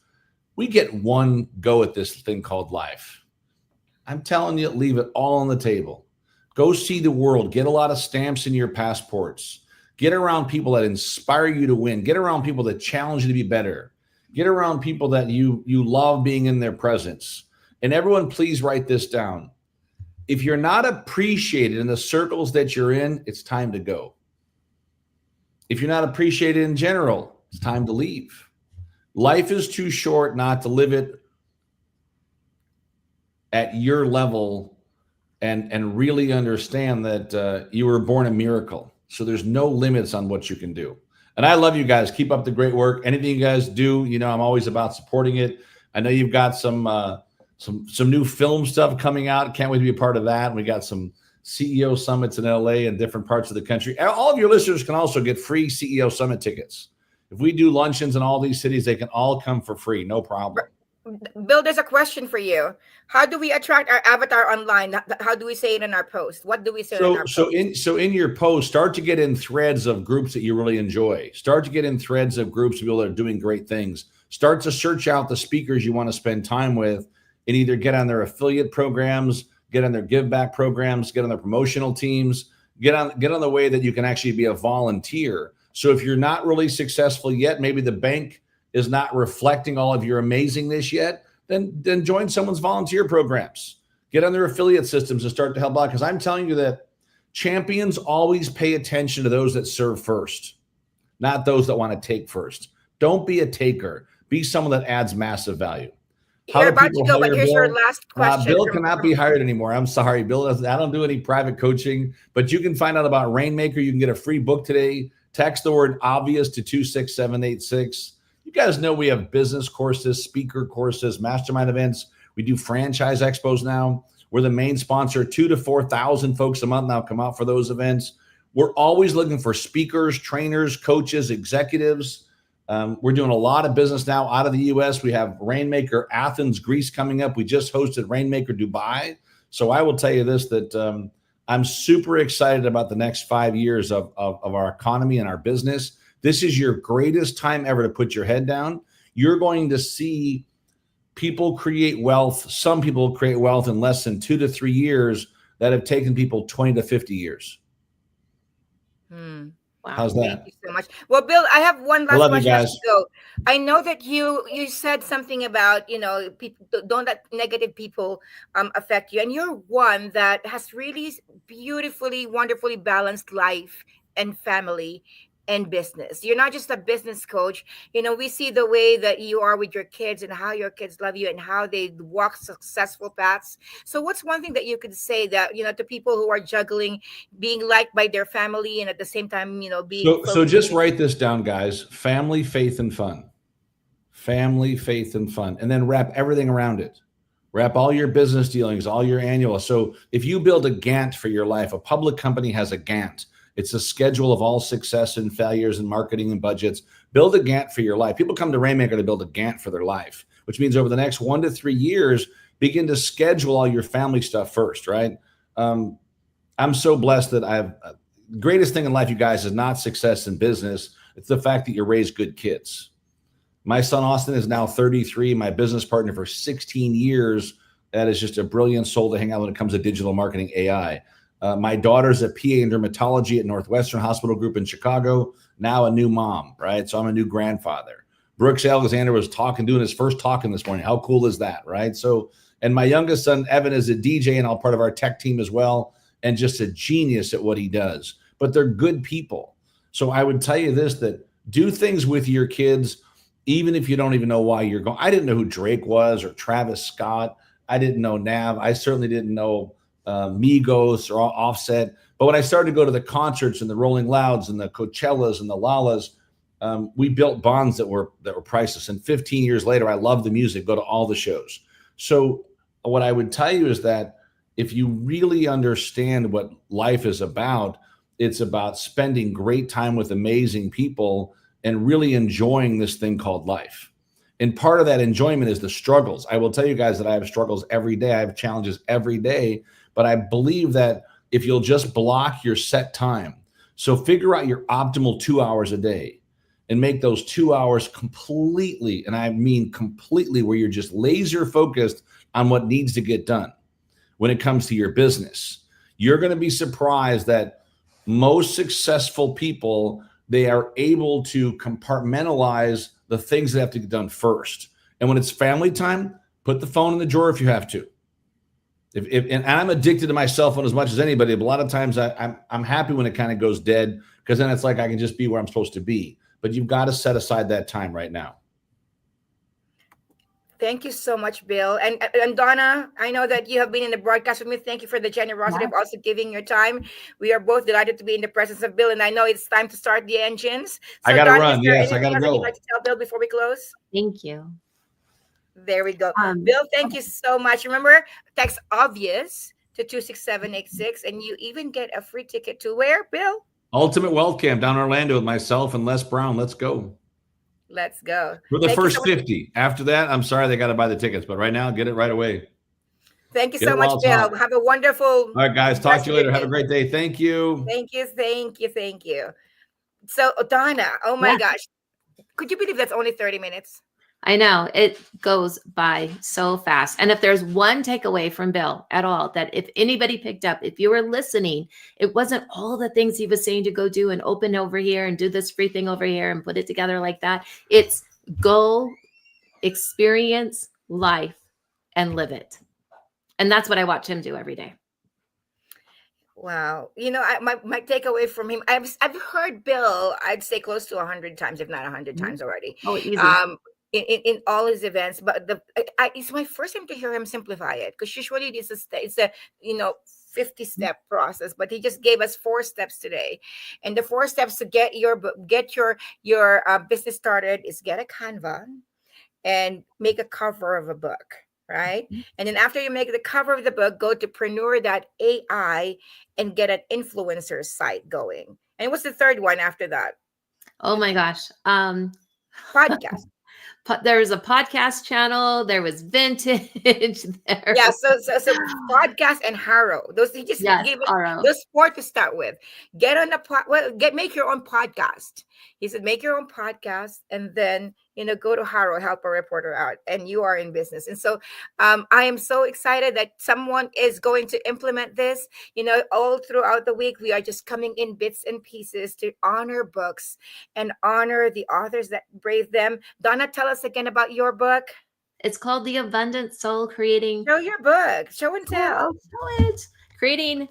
We get one go at this thing called life. I'm telling you, leave it all on the table. Go see the world. Get a lot of stamps in your passports. Get around people that inspire you to win. Get around people that challenge you to be better. Get around people that you love being in their presence. And everyone, please write this down. If you're not appreciated in the circles that you're in, it's time to go. If you're not appreciated in general, it's time to leave. Life is too short not to live it at your level and really understand that you were born a miracle. So there's no limits on what you can do. And I love you guys. Keep up the great work. Anything you guys do, I'm always about supporting it. I know you've got some new film stuff coming out. Can't wait to be a part of that. We got some CEO summits in LA and different parts of the country. All of your listeners can also get free CEO summit tickets. If we do luncheons in all these cities, they can all come for free. No problem. Bill, there's a question for you. How do we attract our avatar online? How do we say it in our post? What do we say in our post? So in your post, start to get in threads of groups that you really enjoy. Start to get in threads of groups of people that are doing great things. Start to search out the speakers you want to spend time with and either get on their affiliate programs, get on their give back programs, get on their promotional teams, get on the way that you can actually be a volunteer. So if you're not really successful yet, maybe the bank is not reflecting all of your amazingness yet, then join someone's volunteer programs. Get on their affiliate systems and start to help out. Because I'm telling you that champions always pay attention to those that serve first, not those that want to take first. Don't be a taker. Be someone that adds massive value. You're about to go, but here's your last question. Bill cannot be hired anymore. I'm sorry, Bill. I don't do any private coaching, but you can find out about Rainmaker. You can get a free book today. Text the word obvious to 26786. You guys know we have business courses, speaker courses, mastermind events. We do franchise expos now. We're the main sponsor. 2,000 to 4,000 folks a month now come out for those events. We're always looking for speakers, trainers, coaches, executives. We're doing a lot of business now out of the U.S. We have Rainmaker Athens, Greece coming up. We just hosted Rainmaker Dubai. So I will tell you this, that I'm super excited about the next 5 years of our economy and our business. This is your greatest time ever to put your head down. You're going to see people create wealth. Some people create wealth in less than 2 to 3 years that have taken people 20 to 50 years. Wow. How's Thank that? you so much. Well, Bill, I have one I last love you question as guys. we go. I know that you said something about, people don't let negative people affect you, and you're one that has really beautifully, wonderfully balanced life and family and business. You're not just a business coach. We see the way that you are with your kids and how your kids love you and how they walk successful paths. So what's one thing that you could say that, to people who are juggling being liked by their family and at the same time, being So just focused? write this down, guys. Family, faith, and fun. Family, faith, and fun. And then wrap everything around it. Wrap all your business dealings, all your annual. So if you build a Gantt for your life, a public company has a Gantt. It's a schedule of all success and failures and marketing and budgets. Build a Gantt for your life. People come to Rainmaker to build a Gantt for their life, which means over the next 1 to 3 years, begin to schedule all your family stuff first, right? I'm so blessed that greatest thing in life, you guys, is not success in business. It's the fact that you raise good kids. My son, Austin, is now 33, my business partner for 16 years. That is just a brilliant soul to hang out when it comes to digital marketing AI. My daughter's a PA in dermatology at Northwestern Hospital Group in Chicago, now a new mom, right? So I'm a new grandfather. Brooks Alexander was doing his first talking this morning. How cool is that, right? So, and my youngest son, Evan, is a DJ and all part of our tech team as well, and just a genius at what he does. But they're good people. So I would tell you this, that do things with your kids, even if you don't even know why you're going. I didn't know who Drake was or Travis Scott. I didn't know Nav. I certainly didn't know Migos or Offset. But when I started to go to the concerts and the Rolling Louds and the Coachellas and the Lalas, we built bonds that were priceless. And 15 years later, I love the music, go to all the shows. So what I would tell you is that if you really understand what life is about, it's about spending great time with amazing people and really enjoying this thing called life. And part of that enjoyment is the struggles. I will tell you guys that I have struggles every day. I have challenges every day, but I believe that if you'll just block your set time, so figure out your optimal 2 hours a day and make those 2 hours completely, and I mean completely, where you're just laser focused on what needs to get done when it comes to your business. You're going to be surprised that most successful people, they are able to compartmentalize the things that have to get done first. And when it's family time, put the phone in the drawer if you have to. And I'm addicted to my cell phone as much as anybody, but a lot of times I'm happy when it kind of goes dead, because then it's like I can just be where I'm supposed to be. But you've got to set aside that time right now. Thank you so much, Bill. And Donna, I know that you have been in the broadcast with me. Thank you for the generosity of also giving your time. We are both delighted to be in the presence of Bill, and I know it's time to start the engines. So, I got to Donna, run. is there Yes, I anything got to else that go. you'd like to tell Bill before we close? Thank you. There we go. Bill, thank you so much. Remember, text OBVIOUS to 26786, and you even get a free ticket to where, Bill? Ultimate Wealth Camp down in Orlando with myself and Les Brown. Let's go. Let's go. For the Thank you first so much. 50. After that, I'm sorry, they got to buy the tickets. But right now, get it right away. Thank you Get so it much, while it's Bill. hot. Have a wonderful. All right, guys. Talk rest to you of your later. Have day. a great day. Thank you. Thank you. Thank you. Thank you. So, Donna, oh my gosh. Could you believe that's only 30 minutes? I know, it goes by so fast. And if there's one takeaway from Bill at all, that if anybody picked up, if you were listening, it wasn't all the things he was saying to go do and open over here and do this free thing over here and put it together like that. It's go experience life and live it. And that's what I watch him do every day. Wow. My takeaway from him, I've heard Bill, I'd say close to 100 times, if not 100 times already. Oh, easy. In all his events, but it's my first time to hear him simplify it, because usually it's a 50-step process, but he just gave us 4 steps today. And the 4 steps to get your business started is get a Canva and make a cover of a book, right? And then after you make the cover of the book, go to preneur.ai and get an influencer site going. And what's the third one after that? Oh my gosh. Podcast. There was a podcast channel. There was vintage. Yeah, so podcast and Harrow. Those he just gave us those 4 to start with. Get on make your own podcast. He said make your own podcast, and then go to Haro, help a reporter out, and you are in business. And so I am so excited that someone is going to implement this. All throughout the week, we are just coming in bits and pieces to honor books and honor the authors that brave them. Donna, tell us again about your book. It's called The Abundant Soul, creating. Show your book. Show and Yeah, tell. I'll show it. Creating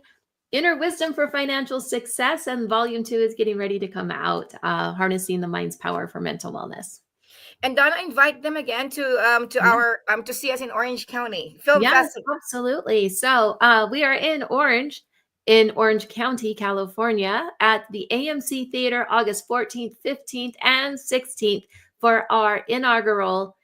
Inner Wisdom for Financial Success, and Volume 2 is getting ready to come out, Harnessing the Mind's Power for Mental Wellness. And Donna, invite them again to our to see us in Orange County Film Yes, Festival. absolutely. So we are in Orange County, California, at the AMC Theater, August 14th, 15th, and 16th for our inaugural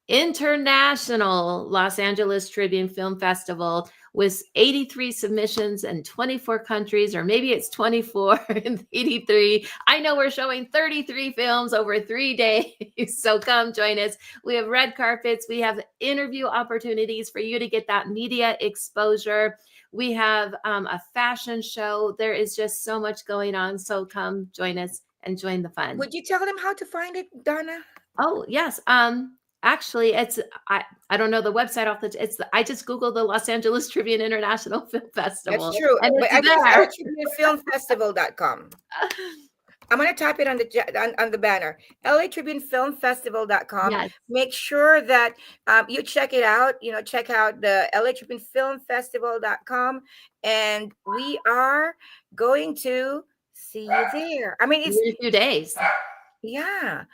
International Los Angeles Tribune Film Festival, with 83 submissions in 24 countries, or maybe it's 24 and 83. I know we're showing 33 films over 3 days. So come join us. We have red carpets. We have interview opportunities for you to get that media exposure. We have a fashion show. There is just so much going on. So come join us and join the fun. Would you tell them how to find it, Donna? Oh, yes. Actually, it's I don't know the website off I just Googled the Los Angeles Tribune International Film Festival. That's true. And But it's I think there. LATribuneFilmFestival.com. I'm going to type it on the banner. LATribuneFilmFestival.com. Yes. Make sure that you check it out. Check out the LATribuneFilmFestival.com, and we are going to see you there. I mean, it's in a few days. yeah.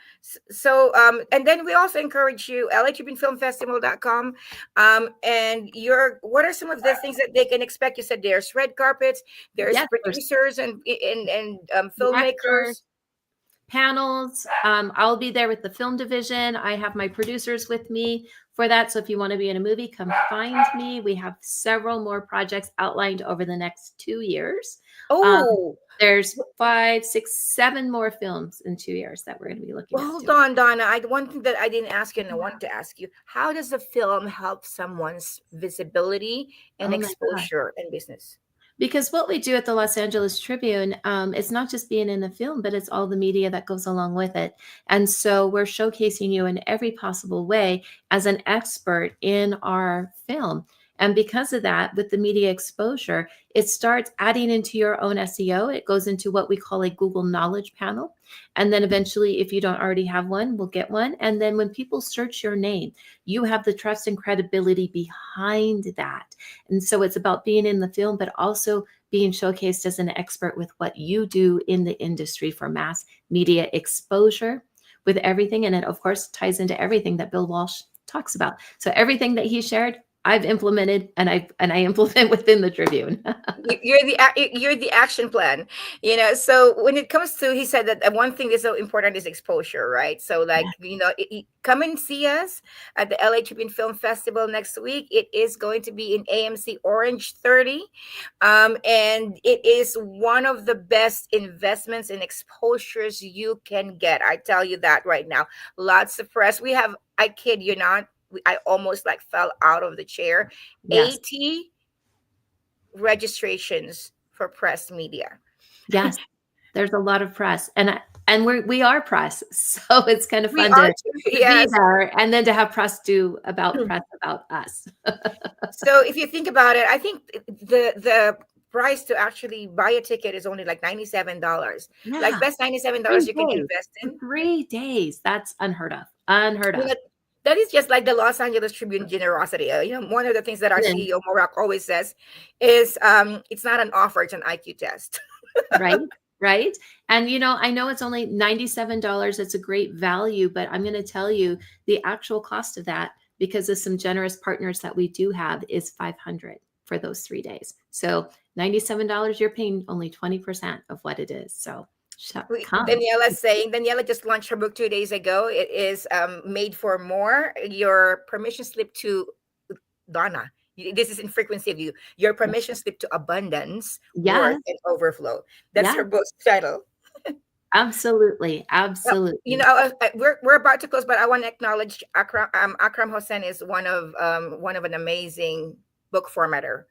So, and then we also encourage you, LATribuneFilmFestival.com. And what are some of the things that they can expect? You said there's red carpets, there's producers and filmmakers. Panels. I'll be there with the film division. I have my producers with me for that. So if you want to be in a movie, come find me. We have several more projects outlined over the next 2 years. There's 5, 6, 7 more films in 2 years that we're going to be looking at. Hold on, Donna. One thing that I didn't ask you and I wanted to ask you, how does a film help someone's visibility and exposure in business? Because what we do at the Los Angeles Tribune, it's not just being in the film, but it's all the media that goes along with it. And so we're showcasing you in every possible way as an expert in our film. And because of that, with the media exposure, it starts adding into your own SEO. It goes into what we call a Google Knowledge Panel. And then eventually, if you don't already have one, we'll get one. And then when people search your name, you have the trust and credibility behind that. And so it's about being in the film, but also being showcased as an expert with what you do in the industry for mass media exposure with everything. And it, of course, ties into everything that Bill Walsh talks about. So everything that he shared, I've implemented, and I implement within the Tribune. You're the action plan, So when it comes to, he said that one thing that's so important is exposure, right? So come and see us at the LA Tribune Film Festival next week. It is going to be in AMC Orange 30, and it is one of the best investments and exposures you can get. I tell you that right now. Lots of press. We have, I kid you not, I almost fell out of the chair. Yes. 80 registrations for press media. Yes, there's a lot of press, and we are press, so it's kind of fun to be there, and then to have press about us. So if you think about it, I think the price to actually buy a ticket is only $97. Yeah. That's $97 you can invest in 3 days. That's unheard of. That is just like the Los Angeles Tribune generosity. One of the things that our CEO Morak always says is, it's not an offer, it's an IQ test. Right. And I know it's only $97. It's a great value, but I'm going to tell you the actual cost of that, because of some generous partners that we do have, is $500 for those 3 days. So $97, you're paying only 20% of what it is. So Daniela just launched her book 2 days ago. It is Made for More. Your permission slip to Donna. This is in frequency of you. Your permission slip to abundance, worth, and overflow. That's her book's title. Absolutely. We're about to close, but I want to acknowledge Akram Hossein is one of an amazing book formatter.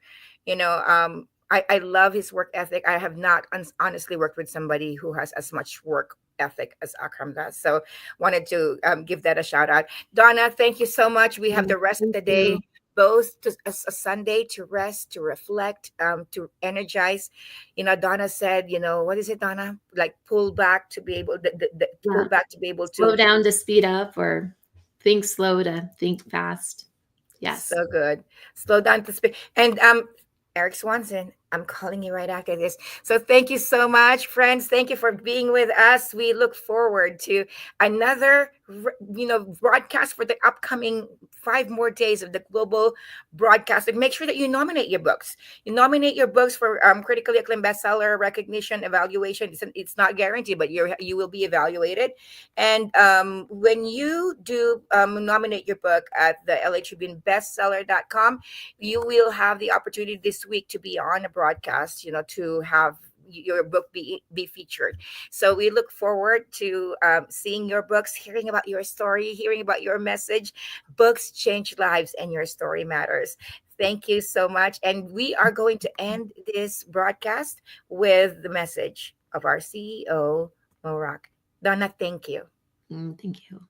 I love his work ethic. I have not honestly worked with somebody who has as much work ethic as Akram does. So wanted to give that a shout out. Donna, thank you so much. We have the rest of the day, both to, a Sunday to rest, to reflect, to energize. Donna said, what is it, Donna? Like pull back to be able, pull back to be able to slow down to speed up, or think slow to think fast. Yes. So good. Slow down to speak. And Eric Swanson, I'm calling you right after this. So thank you so much, friends. Thank you for being with us. We look forward to another, broadcast for the upcoming 5 more days of the global broadcast. And make sure that you nominate your books. You nominate your books for critically acclaimed bestseller recognition, evaluation. It's not guaranteed, but you will be evaluated. And when you do nominate your book at the LA Tribune bestseller.com, you will have the opportunity this week to be on a broadcast, to have your book be featured. So we look forward to seeing your books, hearing about your story, hearing about your message. Books change lives and your story matters. Thank you so much. And we are going to end this broadcast with the message of our CEO, Mo Rock. Donna, thank you. Thank you.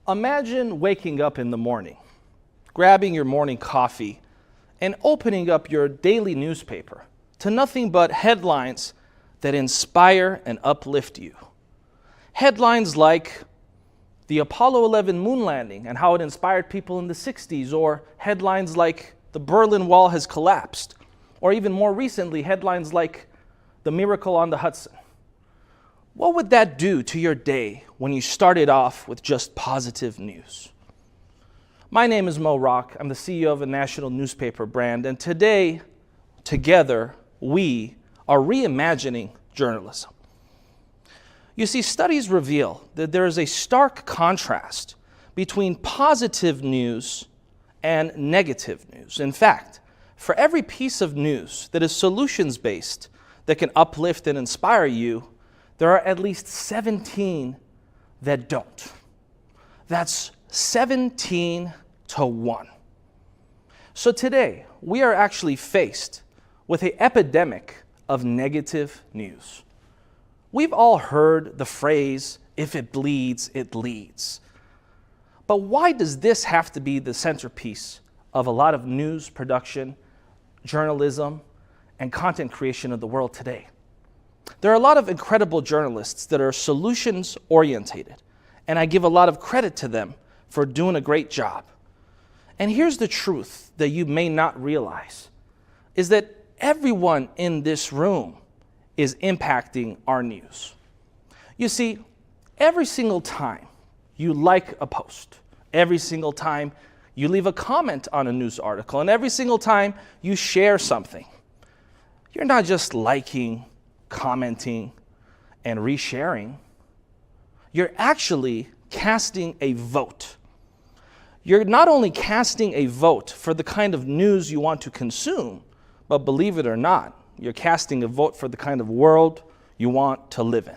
Imagine waking up in the morning, grabbing your morning coffee, and opening up your daily newspaper to nothing but headlines that inspire and uplift you. Headlines like the Apollo 11 moon landing and how it inspired people in the 60s, or headlines like the Berlin Wall has collapsed, or even more recently, headlines like the miracle on the Hudson. What would that do to your day when you started off with just positive news? My name is Mo Rock. I'm the CEO of a national newspaper brand, and today, together, we are reimagining journalism. You see, studies reveal that there is a stark contrast between positive news and negative news. In fact, for every piece of news that is solutions-based, that can uplift and inspire you, there are at least 17 that don't. That's 17 to 1. So today, we are actually faced with an epidemic of negative news. We've all heard the phrase, if it bleeds, it leads. But why does this have to be the centerpiece of a lot of news production, journalism, and content creation of the world today? There are a lot of incredible journalists that are solutions orientated, and I give a lot of credit to them for doing a great job. And here's the truth that you may not realize, is that everyone in this room is impacting our news. You see, every single time you like a post, every single time you leave a comment on a news article, and every single time you share something, you're not just liking, commenting, and resharing. You're actually casting a vote. You're not only casting a vote for the kind of news you want to consume, but believe it or not, you're casting a vote for the kind of world you want to live in.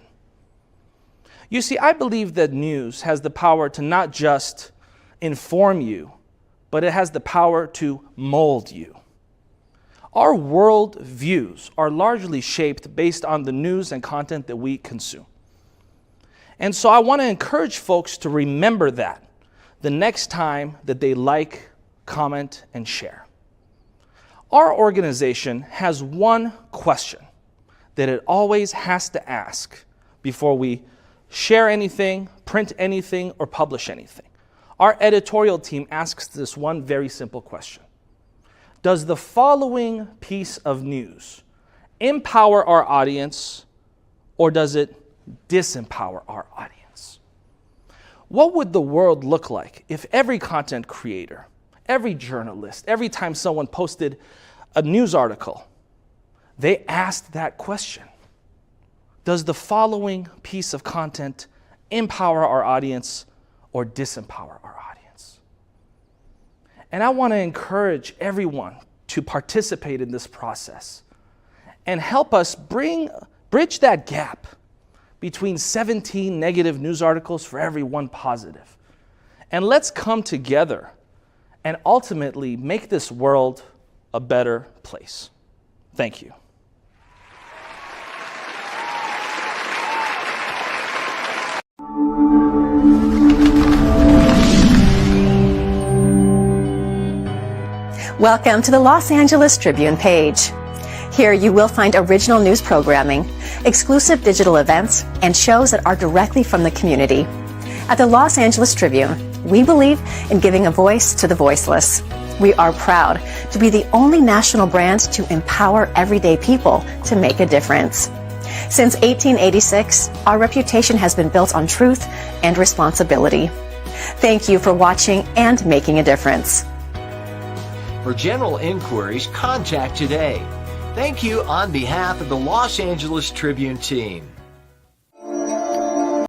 You see, I believe that news has the power to not just inform you, but it has the power to mold you. Our world views are largely shaped based on the news and content that we consume. And so I want to encourage folks to remember that the next time that they like, comment, and share. Our organization has one question that it always has to ask before we share anything, print anything, or publish anything. Our editorial team asks this one very simple question. Does the following piece of news empower our audience, or does it disempower our audience? What would the world look like if every content creator, every journalist, every time someone posted a news article, they asked that question? Does the following piece of content empower our audience, or disempower our audience. And I want to encourage everyone to participate in this process and help us bridge that gap between 17 negative news articles for every one positive. And let's come together and ultimately make this world a better place. Thank you. Welcome to the Los Angeles Tribune page. Here you will find original news programming, exclusive digital events, and shows that are directly from the community. At the Los Angeles Tribune, we believe in giving a voice to the voiceless. We are proud to be the only national brand to empower everyday people to make a difference. Since 1886, our reputation has been built on truth and responsibility. Thank you for watching and making a difference. For general inquiries, contact today. Thank you on behalf of the Los Angeles Tribune team.